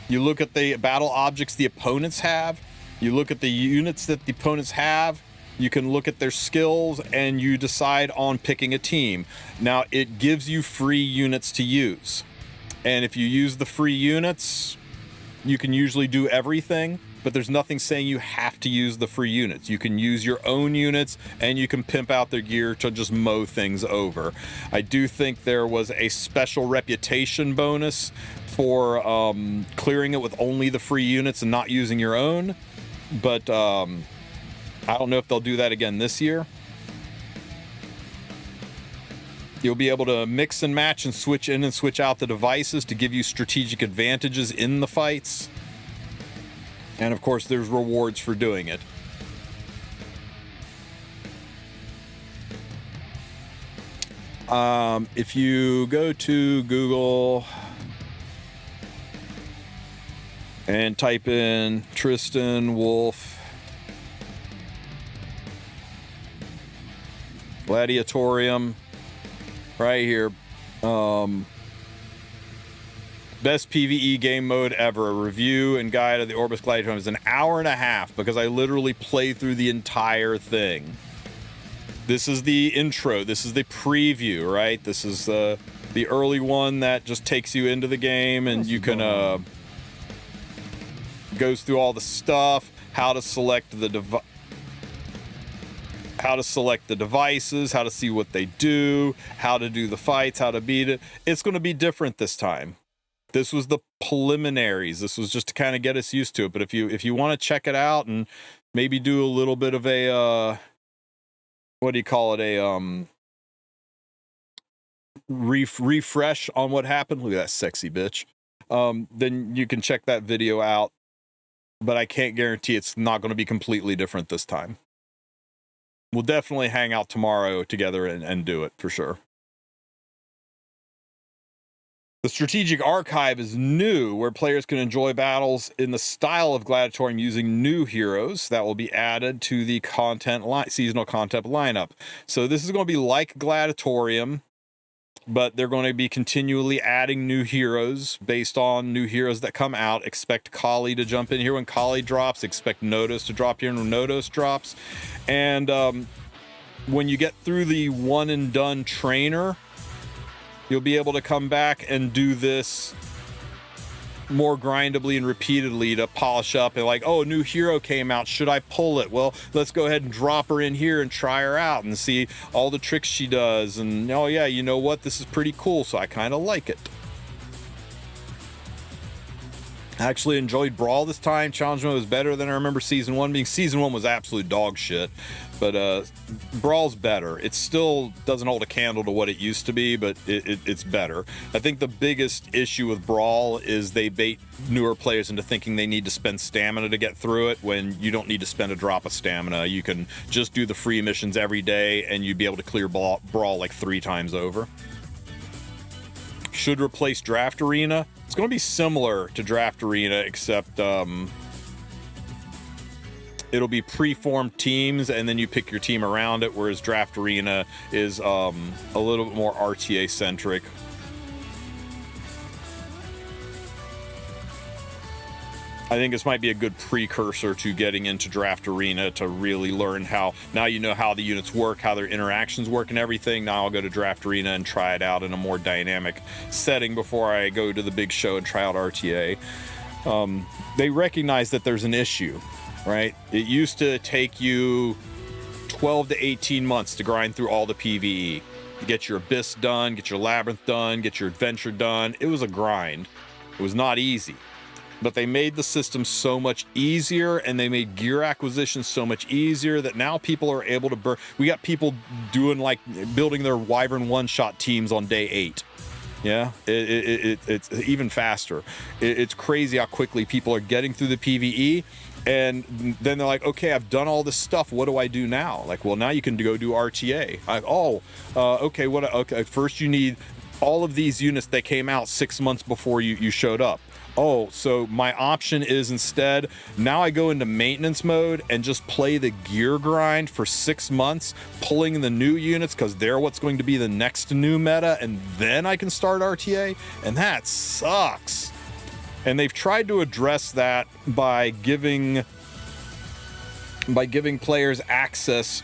You look at the battle objects the opponents have, you look at the units that the opponents have, you can look at their skills, and you decide on picking a team. Now, it gives you free units to use. And if you use the free units, you can usually do everything, but there's nothing saying you have to use the free units. You can use your own units, and you can pimp out their gear to just mow things over. I do think there was a special reputation bonus for clearing it with only the free units and not using your own, but I don't know if they'll do that again this year. You'll be able to mix and match and switch in and switch out the devices to give you strategic advantages in the fights. And of course, there's rewards for doing it. If you go to Google and type in Tristen, Wulf, Gladiatorium, right here, best PvE game mode ever. A review and guide of the Orbis Gladiatorium is an hour and a half because I literally play through the entire thing. This is the intro. This is the preview, right? This is the early one that just takes you into the game, and you can goes through all the stuff, how to select the devices, how to see what they do, how to do the fights, how to beat it. It's going to be different this time. This was the preliminaries. This was just to kind of get us used to it. But if you want to check it out and maybe do a little bit of a what do you call it? A refresh on what happened. Look at that sexy bitch. Then you can check that video out. But I can't guarantee it's not going to be completely different this time. We'll definitely hang out tomorrow together and do it for sure. The Strategic Archive is new, where players can enjoy battles in the style of Gladiatorium using new heroes that will be added to the seasonal content lineup. So this is going to be like Gladiatorium, but they're going to be continually adding new heroes based on new heroes that come out. Expect Kali to jump in here when Kali drops. Expect Nodos to drop here when Nodos drops. And when you get through the one and done trainer, you'll be able to come back and do this more grindably and repeatedly to polish up and like, oh, a new hero came out. Should I pull it? Well, let's go ahead and drop her in here and try her out and see all the tricks she does. And oh yeah, you know what? This is pretty cool. So I kind of like it. I actually enjoyed Brawl this time. Challenge mode was better than I remember Season 1 being. Season 1 was absolute dog shit. But Brawl's better. It still doesn't hold a candle to what it used to be, but it's better. I think the biggest issue with Brawl is they bait newer players into thinking they need to spend stamina to get through it when you don't need to spend a drop of stamina. You can just do the free missions every day and you'd be able to clear Brawl like 3 times over. Should replace Draft Arena. It's going to be similar to Draft Arena, except it'll be pre-formed teams, and then you pick your team around it, whereas Draft Arena is a little bit more RTA-centric. I think this might be a good precursor to getting into Draft Arena to really learn how, now you know how the units work, how their interactions work and everything. Now I'll go to Draft Arena and try it out in a more dynamic setting before I go to the big show and try out RTA. They recognize that there's an issue, right? It used to take you 12 to 18 months to grind through all the PvE. To get your Abyss done, get your Labyrinth done, get your Adventure done. It was a grind. It was not easy. But they made the system so much easier, and they made gear acquisition so much easier that now people are able to burn. We got people doing like building their Wyvern one-shot teams on day 8. Yeah, it's even faster. It's crazy how quickly people are getting through the PvE, and then they're like, okay, I've done all this stuff. What do I do now? Like, well, now you can go do RTA. Okay, okay, first you need all of these units that came out 6 months before you showed up. Oh, so my option is instead, now I go into maintenance mode and just play the gear grind for 6 months, pulling the new units because they're what's going to be the next new meta, and then I can start RTA, and that sucks. And they've tried to address that by giving players access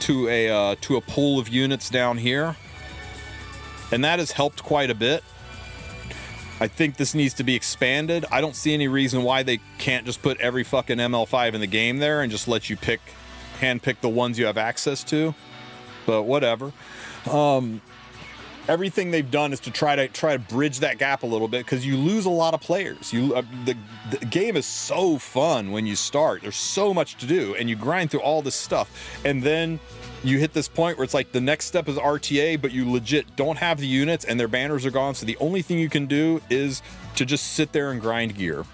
to a pool of units down here, and that has helped quite a bit. I think this needs to be expanded. I don't see any reason why they can't just put every fucking ML5 in the game there and just let you handpick the ones you have access to. But whatever. Everything they've done is to try to bridge that gap a little bit, because you lose a lot of players. The game is so fun when you start. There's so much to do, and you grind through all this stuff, and then you hit this point where it's like the next step is RTA, but you legit don't have the units and their banners are gone. So the only thing you can do is to just sit there and grind gear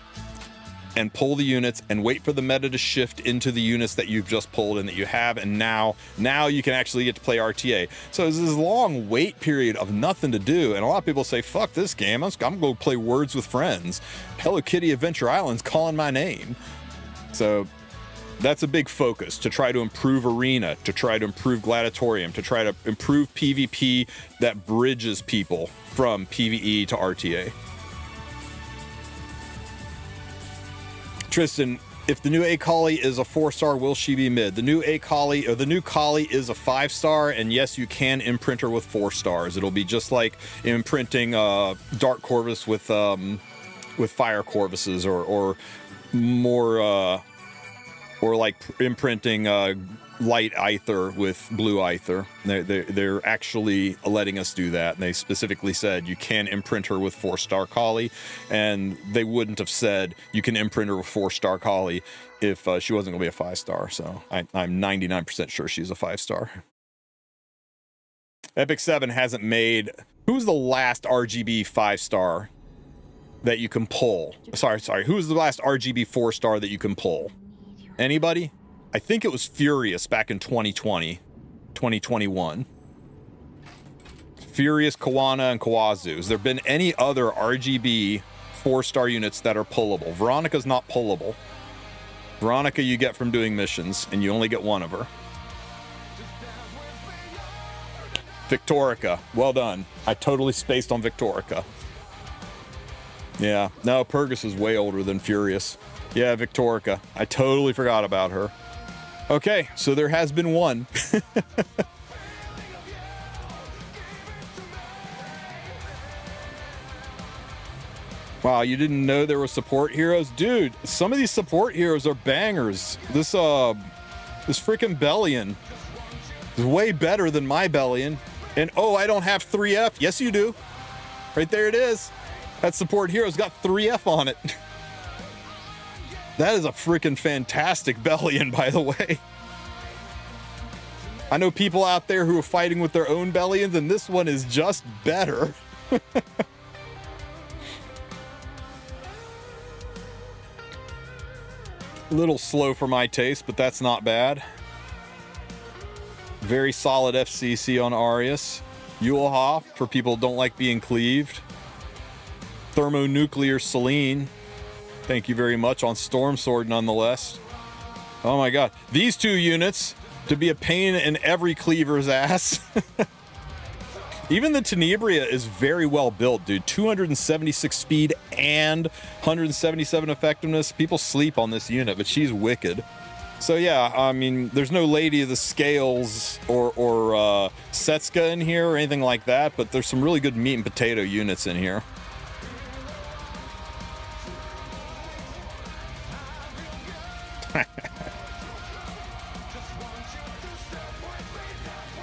and pull the units and wait for the meta to shift into the units that you've just pulled and that you have, and now you can actually get to play RTA. So there's this long wait period of nothing to do, and a lot of people say, fuck this game, I'm gonna go play Words with Friends. Hello Kitty Adventure Island's calling my name. So that's a big focus, to try to improve Arena, to try to improve Gladiatorium, to try to improve PvP that bridges people from PvE to RTA. Tristen, if the new A-Collie is a 4-star, will she be mid? The new A-Collie, or the new Collie, is a 5-star, and yes, you can imprint her with 4 stars. It'll be just like imprinting Dark Corvus with Fire Corvuses, or more, or like imprinting Light Aether with Blue Aether. They're actually letting us do that, and they specifically said you can imprint her with 4-star Collie, and they wouldn't have said you can imprint her with 4-star Collie if she wasn't going to be a 5-star. So I'm 99% sure she's a 5-star. Epic 7 hasn't made... Who's the last RGB 5-star that you can pull? Sorry. Who's the last RGB 4-star that you can pull? Anybody? I think it was Furious back in 2021. Furious, Kawana, and Kawazu. Has there been any other RGB 4-star units that are pullable? Veronica's not pullable. Veronica you get from doing missions, and you only get one of her. Victorica, well done. I totally spaced on Victorica. Yeah, no, Purgus is way older than Furious. Yeah, Victorica. I totally forgot about her. Okay, so there has been one. Wow, you didn't know there were support heroes? Dude, some of these support heroes are bangers. This freaking Bellion is way better than my Bellion. And oh, I don't have 3F. Yes, you do. Right there it is. That support hero's got 3F on it. That is a freaking fantastic Bellion, by the way. I know people out there who are fighting with their own Bellions, and this one is just better. A little slow for my taste, but that's not bad. Very solid FCC on Arius. Yulha, for people who don't like being cleaved. Thermonuclear Selene. Thank you very much on Storm Sword, nonetheless. Oh my god. These two units to be a pain in every cleaver's ass. Even the Tenebria is very well built, dude. 276 speed and 177 effectiveness. People sleep on this unit, but she's wicked. So yeah, I mean, there's no Lady of the Scales or Setska in here or anything like that, but there's some really good meat and potato units in here.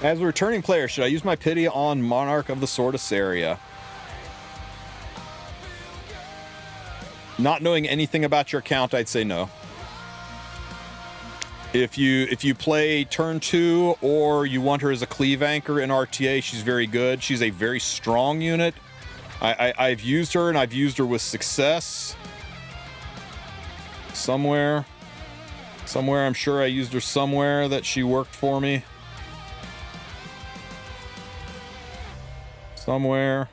As a returning player, should I use my pity on Monarch of the Sword of Saria? Not knowing anything about your account, I'd say no. If you play turn 2 or you want her as a cleave anchor in RTA, she's very good. She's a very strong unit. I've used her, and I've used her with success. Somewhere, I'm sure I used her somewhere that she worked for me. Somewhere.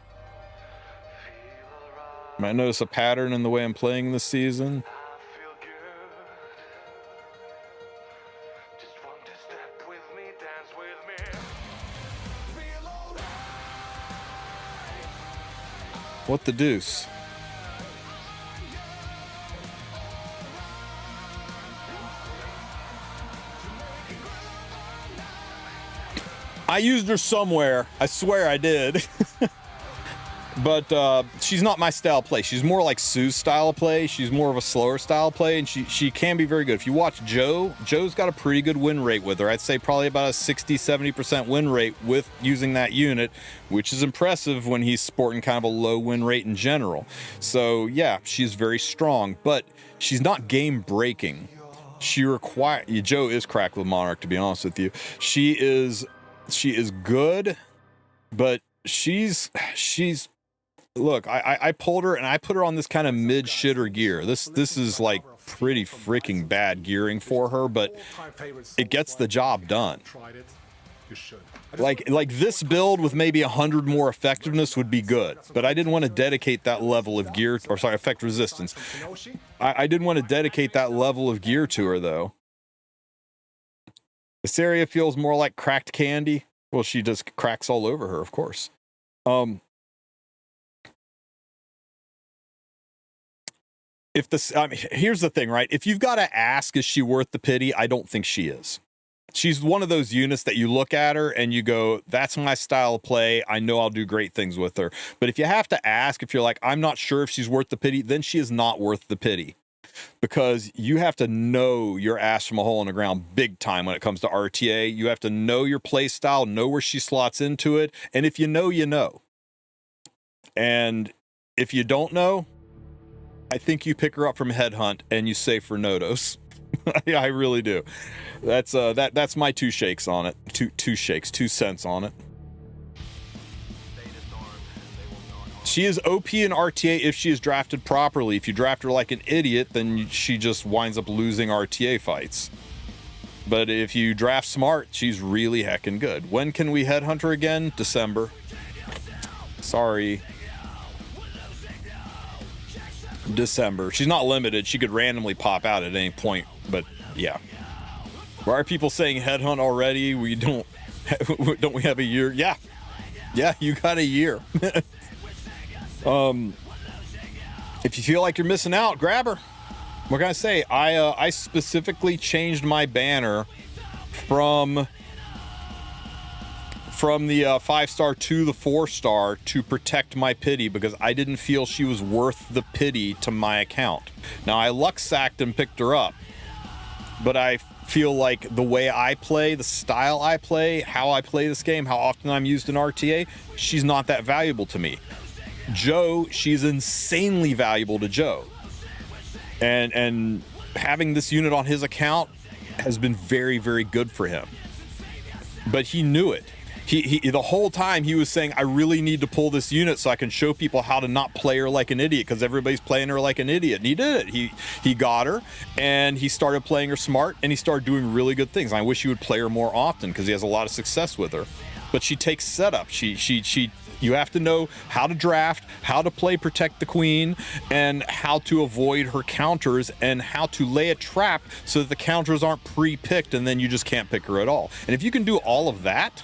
Might notice a pattern in the way I'm playing this season. What the deuce? I used her somewhere. I swear I did. But she's not my style of play. She's more like Sue's style of play. She's more of a slower style of play, and she can be very good. If you watch Joe's got a pretty good win rate with her. I'd say probably about a 60-70% win rate with using that unit, which is impressive when he's sporting kind of a low win rate in general. So yeah, she's very strong, but she's not game breaking. Joe is cracked with Monarch, to be honest with you. She is good, but she's look, I pulled her and I put her on this kind of mid shitter gear. This is like pretty freaking bad gearing for her, but it gets the job done. Like this build with maybe 100 more effectiveness would be good, but I didn't want to dedicate that level of gear, or sorry, effect resistance. I didn't want to dedicate that level of gear to her though. This area feels more like cracked candy. Well, she just cracks all over her, of course. Here's the thing, right? If you've got to ask, is she worth the pity? I don't think she is. She's one of those units that you look at her and you go, that's my style of play. I know I'll do great things with her. But if you have to ask, if you're like, I'm not sure if she's worth the pity, then she is not worth the pity. Because you have to know your ass from a hole in the ground big time when it comes to RTA. You have to know your play style, know where she slots into it. And if you know, you know. And if you don't know, I think you pick her up from Headhunt and you save for Nodos. I really do. That's my 2 shakes on it. 2 cents on it. She is OP in RTA if she is drafted properly. If you draft her like an idiot, then she just winds up losing RTA fights. But if you draft smart, she's really heckin' good. When can we Headhunt her again? December. Sorry. December. She's not limited. She could randomly pop out at any point, but yeah. Why are people saying headhunt already? We don't we have a year? Yeah, you got a year. If you feel like you're missing out, grab her. What can I say? I specifically changed my banner from the 5-star to the 4-star to protect my pity, because I didn't feel she was worth the pity to my account. Now, I luck sacked and picked her up, but I feel like the way I play, the style I play, how I play this game, how often I'm used in RTA, she's not that valuable to me. Joe, she's insanely valuable to Joe. And having this unit on his account has been very, very good for him. But he knew it. He the whole time he was saying, I really need to pull this unit so I can show people how to not play her like an idiot, because everybody's playing her like an idiot. And he did it. He got her, and he started playing her smart, and he started doing really good things. And I wish he would play her more often, because he has a lot of success with her. But she takes setup. You have to know how to draft, how to play Protect the Queen, and how to avoid her counters, and how to lay a trap so that the counters aren't pre-picked, and then you just can't pick her at all. And if you can do all of that,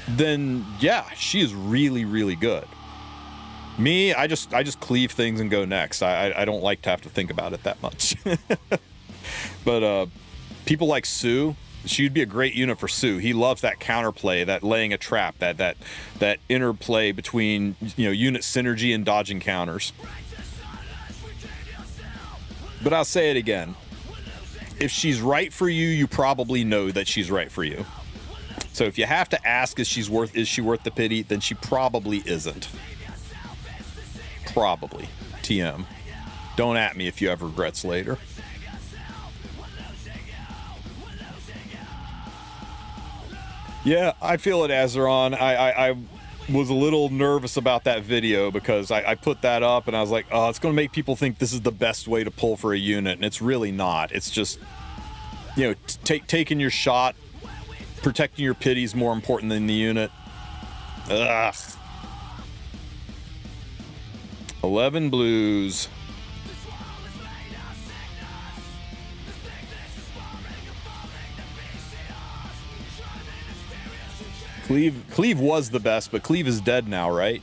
then yeah, she is really, really good. Me, I just cleave things and go next. I don't like to have to think about it that much. But people like Sue, she'd be a great unit for Sue. He loves that counterplay, that laying a trap, that interplay between, unit synergy and dodging counters. But I'll say it again. If she's right for you, you probably know that she's right for you. So if you have to ask, is she worth the pity, then she probably isn't. Probably. TM. Don't at me if you have regrets later. Yeah, I feel it, Azeron. I was a little nervous about that video, because I put that up and I was like, oh, it's going to make people think this is the best way to pull for a unit, and it's really not. It's just, taking your shot. Protecting your pity is more important than the unit. Ugh. 11 blues. Cleave was the best, but Cleave is dead now, right?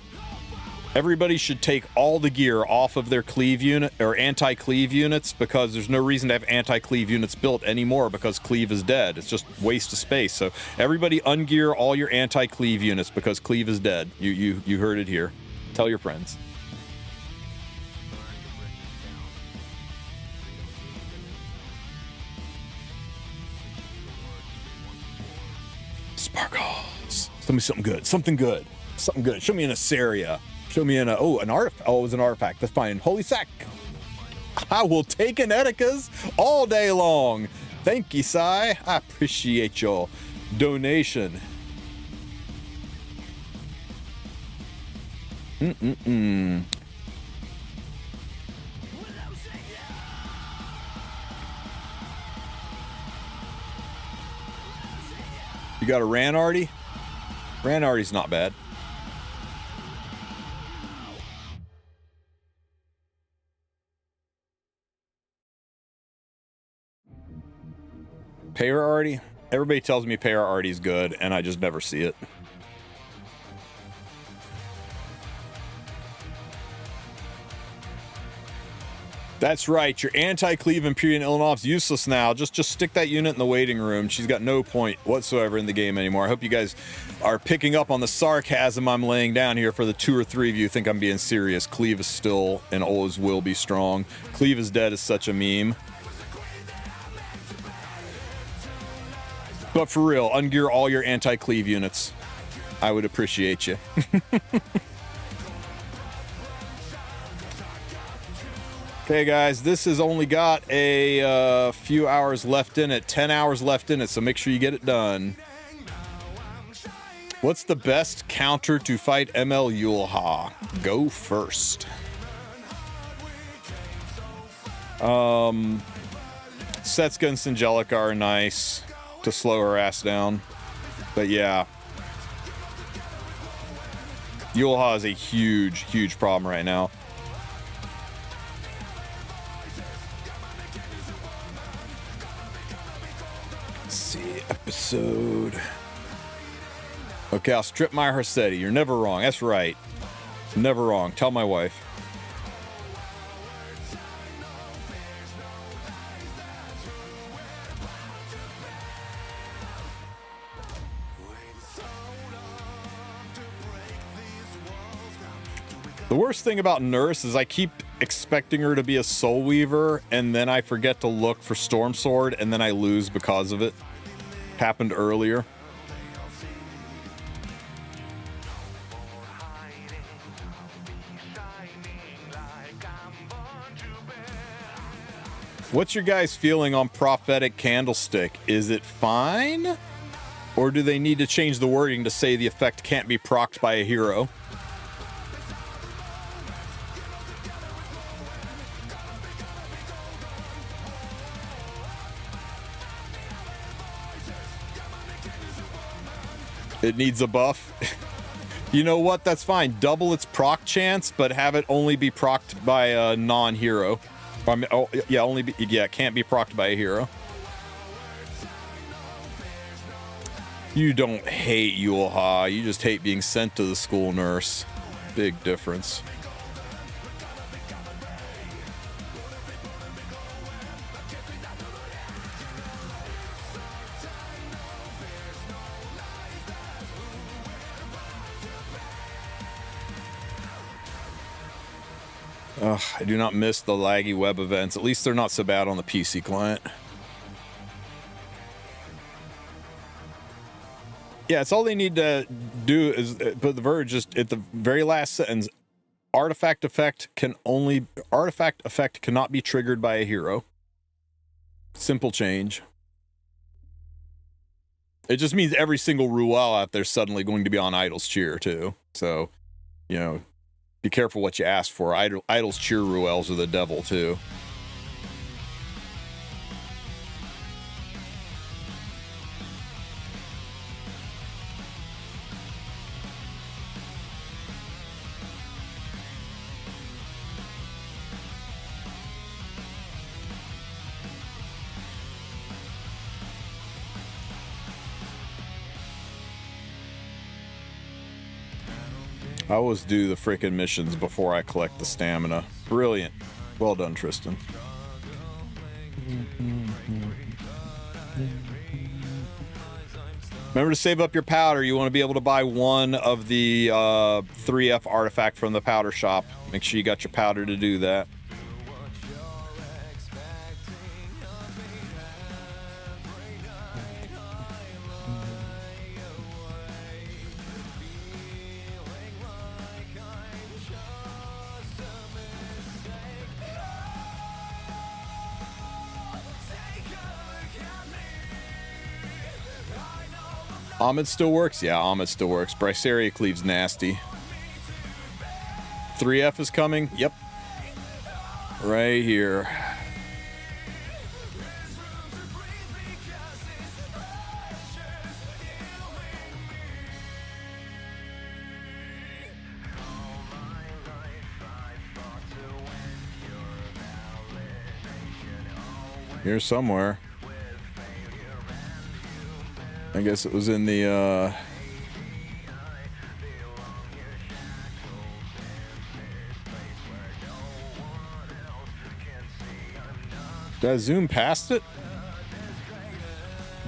Everybody should take all the gear off of their cleave unit or anti-cleave units, because there's no reason to have anti-cleave units built anymore, because cleave is dead. It's just waste of space. So everybody ungear all your anti-cleave units, because cleave is dead. You heard it here. Tell your friends. Sparkles. Tell me something good. Something good. Something good. Show me an Assyria. Show me an an artifact. Oh, it was an artifact. That's fine. Holy sack. I will take an Etica's all day long. Thank you, Sai. I appreciate your donation. You got a Ranardy? Ranardy's not bad. Payar everybody tells me Payar is good, and I just never see it. That's right. Your anti-cleave Imperial Ilnov's useless now. Just stick that unit in the waiting room. She's got no point whatsoever in the game anymore. I hope you guys are picking up on the sarcasm I'm laying down here for the 2 or 3 of you who think I'm being serious. Cleave is still and always will be strong. Cleave is dead is such a meme. But for real, ungear all your anti-cleave units. I would appreciate you. Okay, guys, this has only got a few hours left in it, 10 hours left in it, so make sure you get it done. What's the best counter to fight ML Yulha? Go first. Setska and Singelica are nice to slow her ass down, but yeah. Yulha is a huge problem right now. Episode. Okay, I'll strip my Hersetti. You're never wrong. That's right. Never wrong. Tell my wife. The worst thing about Nurse is I keep expecting her to be a Soul Weaver, and then I forget to look for Storm Sword, and then I lose because of it. Happened earlier. What's your guys' feeling on Prophetic Candlestick? Is it fine? Or do they need to change the wording to say the effect can't be procced by a hero? It needs a buff. You know what? That's fine. Double its proc chance, but have it only be procced by a non-hero. I mean, oh, yeah, it can't be procced by a hero. You don't hate Yulha. You just hate being sent to the school nurse. Big difference. Ugh, I do not miss the laggy web events. At least they're not so bad on the PC client. Yeah, it's all they need to do is put the verge just at the very last sentence. Artifact effect cannot be triggered by a hero. Simple change. It just means every single Ruel out there's suddenly going to be on Idol's Cheer too. So, you know, be careful what you ask for. Idol's Cheer Ruels are the devil too. I always do the freaking missions before I collect the stamina. Brilliant. Well done, Tristen. Remember to save up your powder. You want to be able to buy one of the 3F artifact from the powder shop. Make sure you got your powder to do that. Ahmed still works? Yeah, Ahmed still works. Bryceria Cleave's nasty. 3F is coming? Yep. Right here. Here somewhere. I guess it was in the, Did I zoom past it?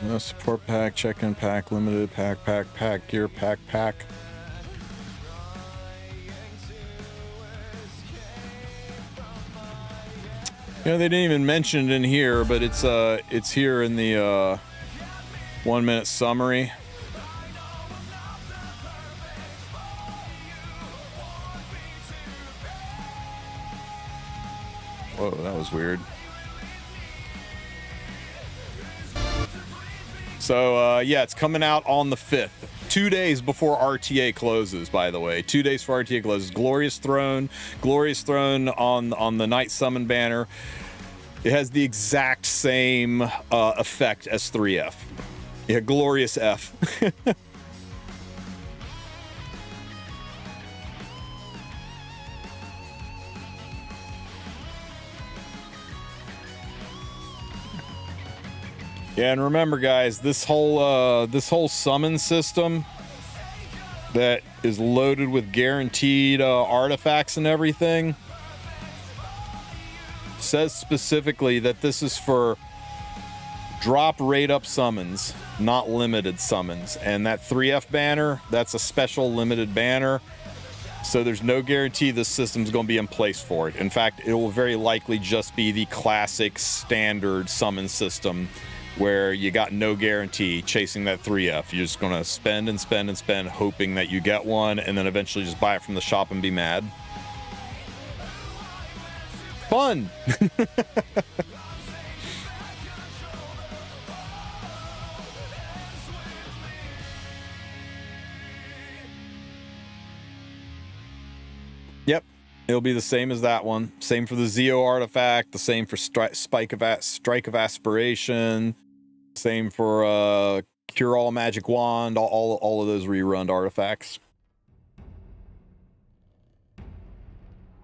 No, support pack, check-in pack, limited pack, gear pack. You know, they didn't even mention it in here, but it's here in the, 1 minute summary. Whoa, that was weird. So, yeah, it's coming out on the 5th. 2 days before RTA closes, by the way. 2 days before RTA closes. Glorious Throne on the Night Summon banner. It has the exact same effect as 3F. Yeah, Glorious F. Yeah, and remember, guys, this whole summon system that is loaded with guaranteed artifacts and everything says specifically that this is for drop rate up summons, not limited summons. And that 3F banner, that's a special limited banner. So there's no guarantee the system's going to be in place for it. In fact, it will very likely just be the classic standard summon system where you got no guarantee chasing that 3F. You're just going to spend and spend and spend, hoping that you get one, and then eventually just buy it from the shop and be mad. Fun! Yep, it'll be the same as that one. Same for the Zeo artifact, the same for Strike of Aspiration, same for Cure All Magic Wand, all of those rerun artifacts.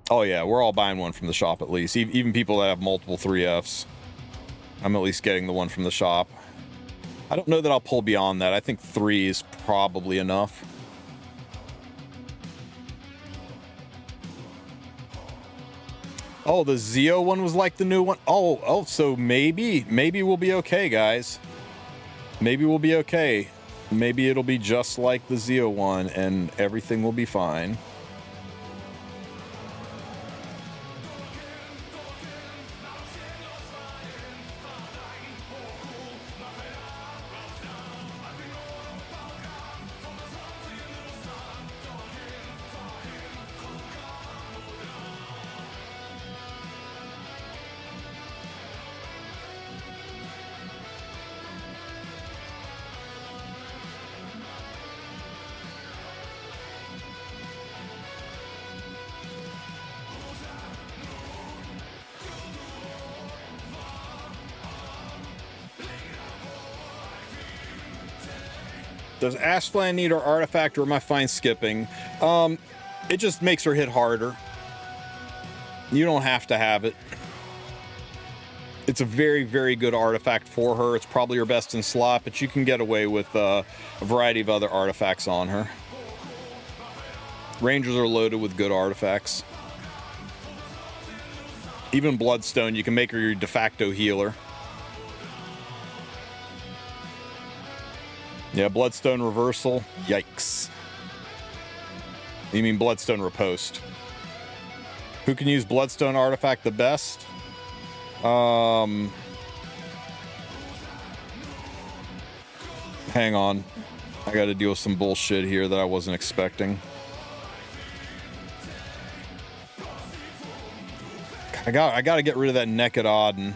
Oh yeah, we're all buying one from the shop at least. Even people that have multiple 3Fs. I'm at least getting the one from the shop. I don't know that I'll pull beyond that. I think 3 is probably enough. Oh, the Zeo one was like the new one? Oh, so maybe we'll be okay, guys. Maybe we'll be okay. Maybe it'll be just like the Zeo one and everything will be fine. Does Ashflan need her artifact, or am I fine skipping? It just makes her hit harder. You don't have to have it. It's a very, very good artifact for her. It's probably her best in slot, but you can get away with a variety of other artifacts on her. Rangers are loaded with good artifacts. Even Bloodstone, you can make her your de facto healer. Yeah, Bloodstone Reversal. Yikes. You mean Bloodstone Riposte. Who can use Bloodstone Artifact the best? Hang on. I gotta deal with some bullshit here that I wasn't expecting. I gotta get rid of that Naked Auden.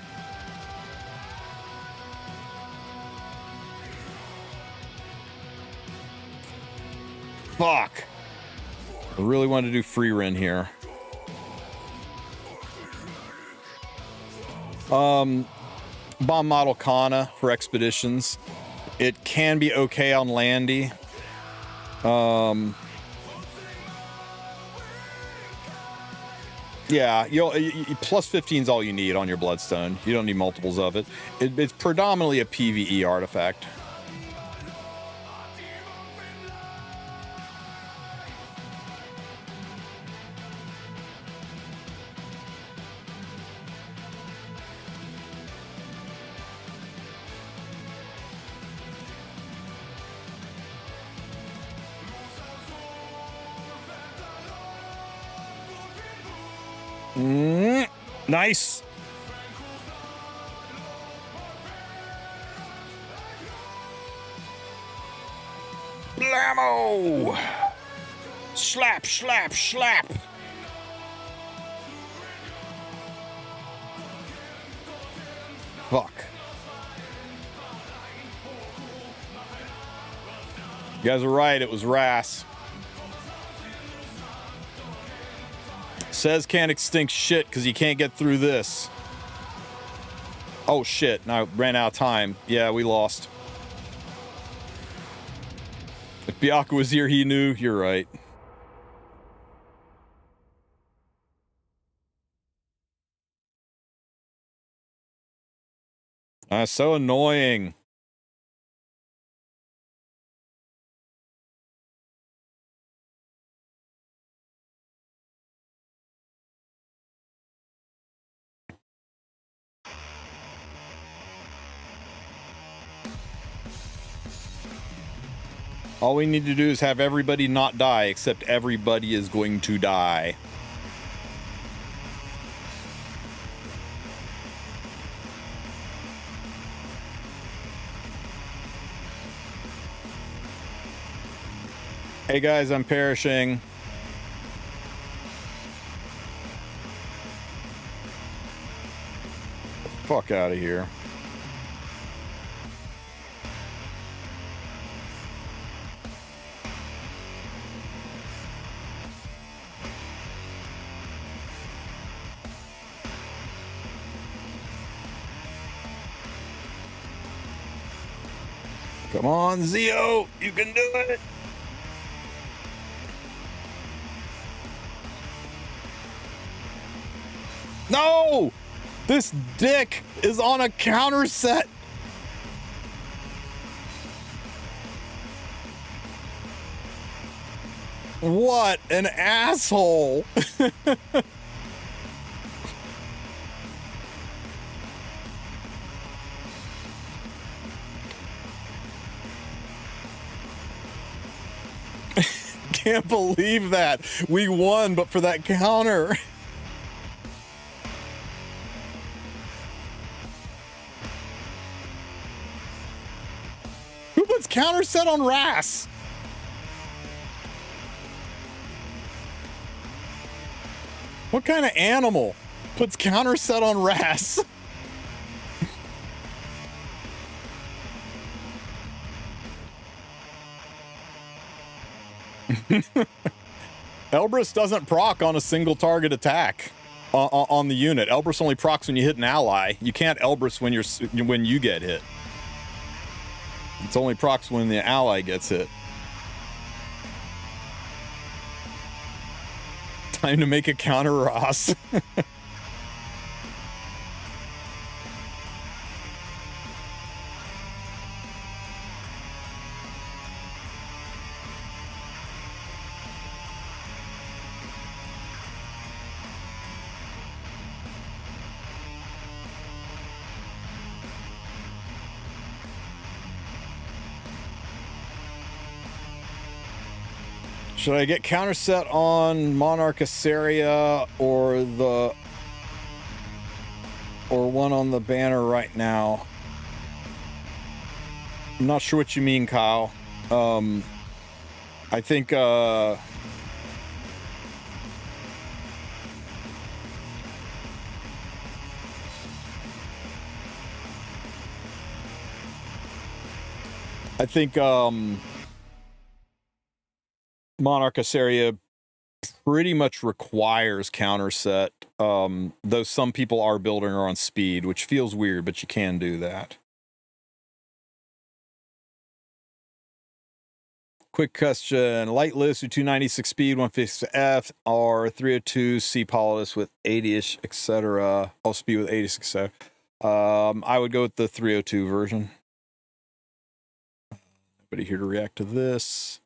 Fuck! I really wanted to do free Ren here. Bomb Model Kana for expeditions. It can be okay on Landy. Yeah, plus 15 is all you need on your Bloodstone. You don't need multiples of it. It's predominantly a PvE artifact. Nice. Blammo! Slap, slap, slap. Fuck. You guys are right, it was Ras. Says can't extinct shit because you can't get through this. Oh shit, now I ran out of time. Yeah, we lost. If Baka was here, he knew. You're right. So annoying. All we need to do is have everybody not die, except everybody is going to die. Hey guys, I'm perishing. Fuck out of here. Come on, Zio, you can do it. No! This dick is on a counter set. What an asshole. Can't believe that. We won, but for that counter. Who puts counter set on Ras? What kind of animal puts counter set on Ras? Elbrus doesn't proc on a single target attack on the unit. Elbrus only procs when you hit an ally. You can't Elbrus when you get hit. It's only procs when the ally gets hit. Time to make a counter Ross. Should I get counter set on Monarch Assyria or one on the banner right now? I'm not sure what you mean, Kyle. I think Monarch Assyria pretty much requires counter set, though some people are building her on speed, which feels weird, but you can do that. Quick question. Light List with 296 speed, 150 F, or 302 C Politis with 80-ish, etc. All speed with 80, etc. I would go with the 302 version. Nobody here to react to this.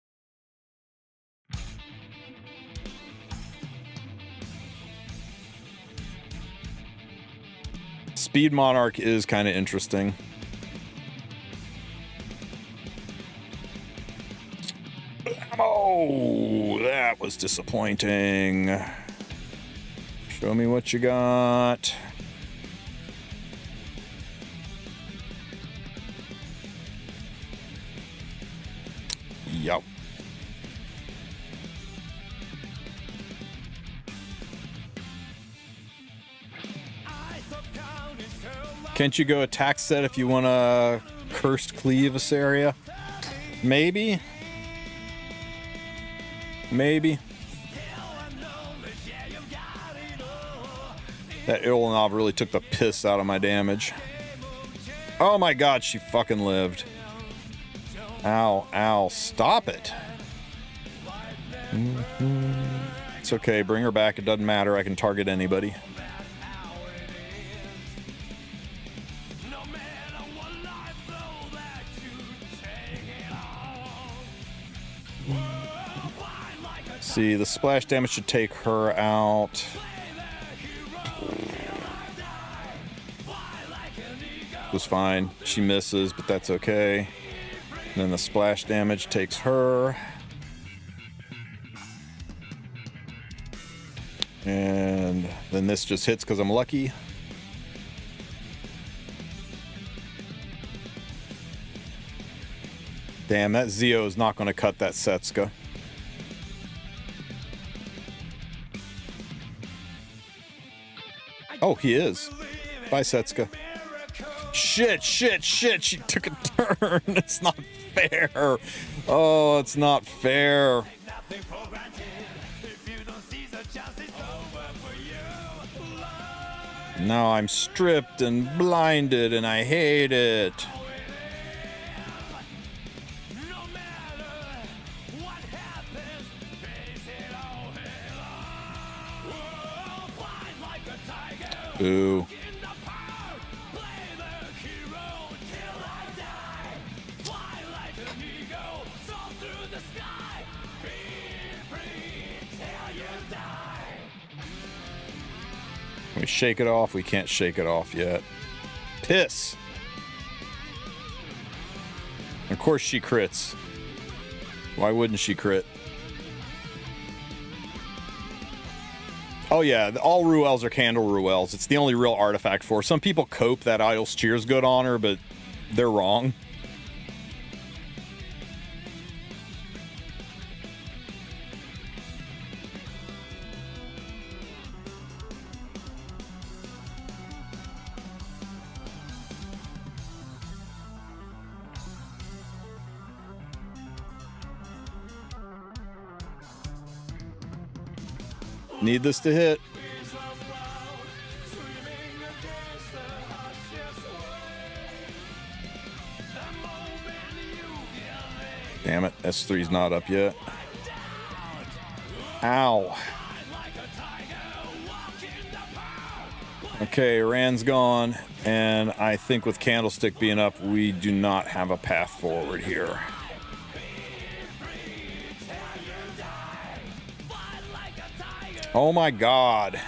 Speed Monarch is kind of interesting. Oh, that was disappointing. Show me what you got. Yup. Can't you go attack set if you want a Cursed Cleave Assyria? Maybe. Maybe. That Illanov really took the piss out of my damage. Oh my god, she fucking lived. Ow, ow, stop it. It's okay, bring her back, it doesn't matter, I can target anybody. See, the splash damage should take her out. Was fine. She misses, but that's okay. And then the splash damage takes her. And then this just hits because I'm lucky. Damn, that Zeo is not going to cut that Setsuka. Oh, he is. Bye, Setsuka. Shit, shit, shit. She took a turn. It's not fair. Oh, it's not fair. Now I'm stripped and blinded and I hate it. Ooh. Can we shake it off? We can't shake it off yet. Piss. Of course she crits. Why wouldn't she crit? Oh yeah, all Ruels are Candle Ruels. It's the only real artifact for her. Some people cope that Idol's Cheer's good on her, but they're wrong. Need this to hit. Damn it, S3's not up yet. Ow. Okay, Rand's gone, and I think with Candlestick being up, we do not have a path forward here. Oh my god.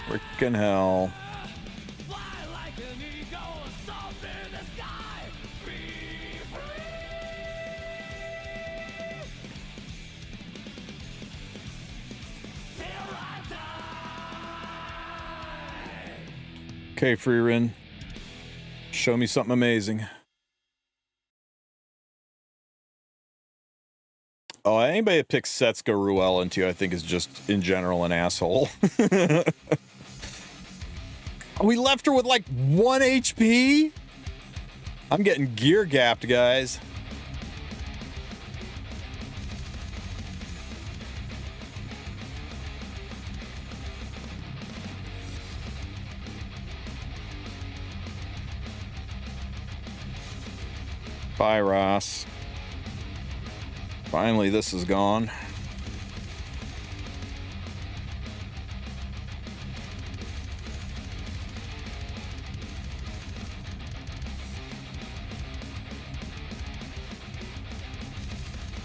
Frickin' hell. Okay, Freerin. Show me something amazing. Oh, anybody that picks Setsuka Ruel into, I think, is just, in general, an asshole. We left her with, like, 1 HP? I'm getting gear gapped, guys. Bye, Ross. Finally, this is gone.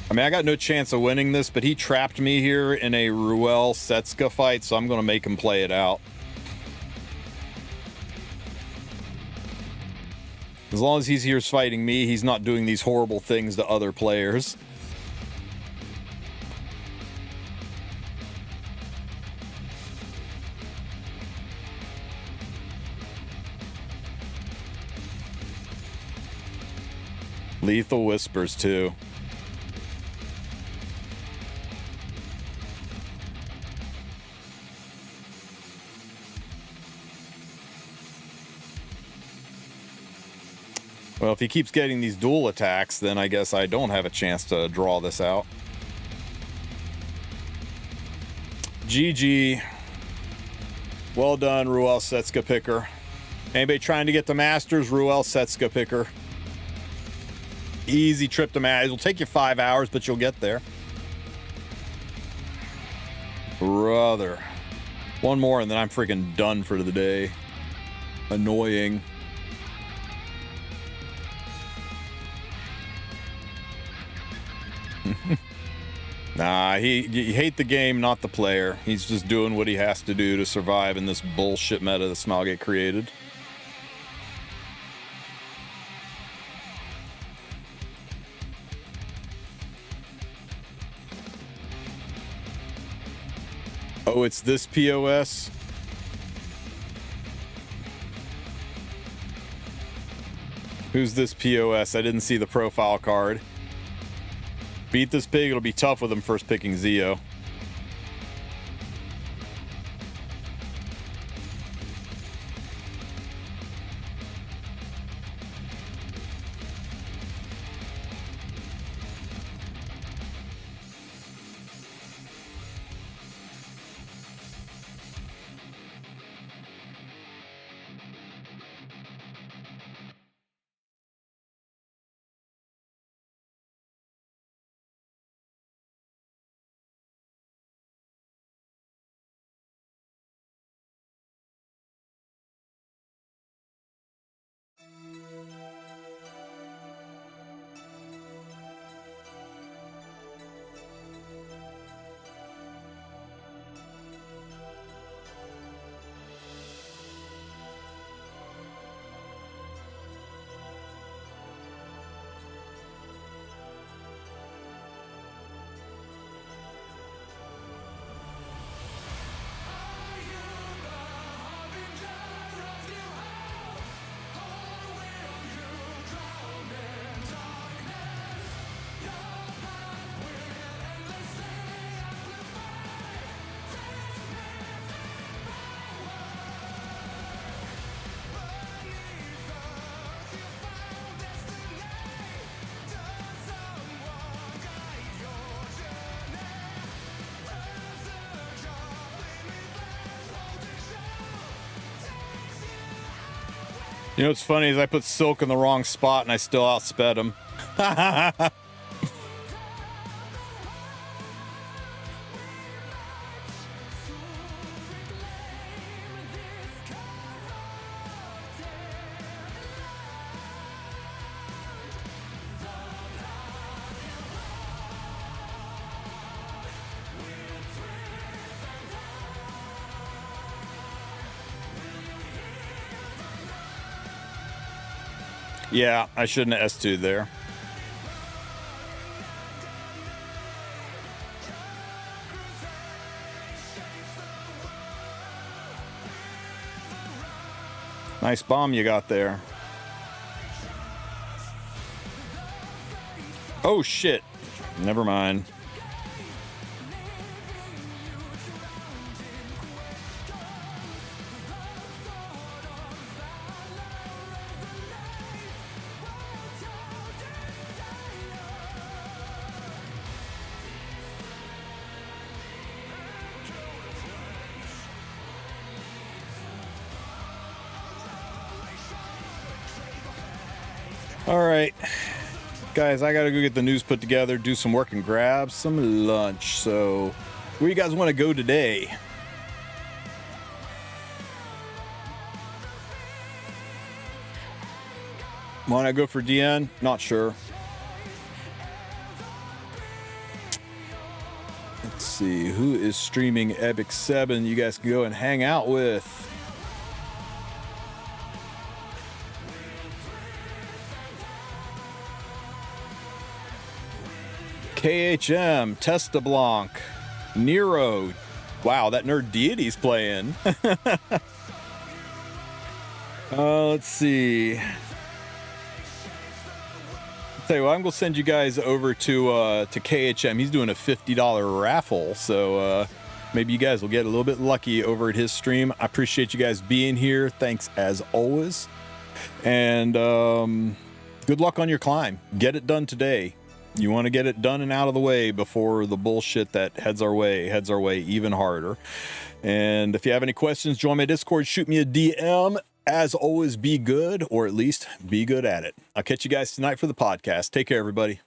I mean, I got no chance of winning this, but he trapped me here in a Ruel Setsuka fight, so I'm going to make him play it out. As long as he's here fighting me, he's not doing these horrible things to other players. Lethal Whispers, too. Well, if he keeps getting these dual attacks, then I guess I don't have a chance to draw this out. GG. Well done, Ruel Setsuka picker. Anybody trying to get the Masters? Ruel Setsuka picker. Easy trip to Masters. It'll take you 5 hours, but you'll get there. Brother. One more and then I'm freaking done for the day. Annoying. Nah, you hate the game, not the player. He's just doing what he has to do to survive in this bullshit meta that Smilegate created. Oh, it's this POS? Who's this POS? I didn't see the profile card. Beat this pig, it'll be tough with him first picking Zeo. You know what's funny is I put Silk in the wrong spot and I still outsped him. Yeah, I shouldn't have S2'd there. Nice bomb you got there. Oh shit. Never mind. All right, guys, I gotta go get the news put together, do some work, and grab some lunch. So, where you guys want to go today? Want to go for DN? Not sure. Let's see, who is streaming Epic 7 you guys can go and hang out with? KHM, Testablanc, Nero. Wow, that nerd deity's playing. Let's see. Tell you what, I'm gonna send you guys over to KHM. He's doing a $50 raffle, so maybe you guys will get a little bit lucky over at his stream. I appreciate you guys being here. Thanks as always, and good luck on your climb. Get it done today. You want to get it done and out of the way before the bullshit that heads our way even harder. And if you have any questions, join my Discord, shoot me a DM. As always, be good, or at least be good at it. I'll catch you guys tonight for the podcast. Take care, everybody.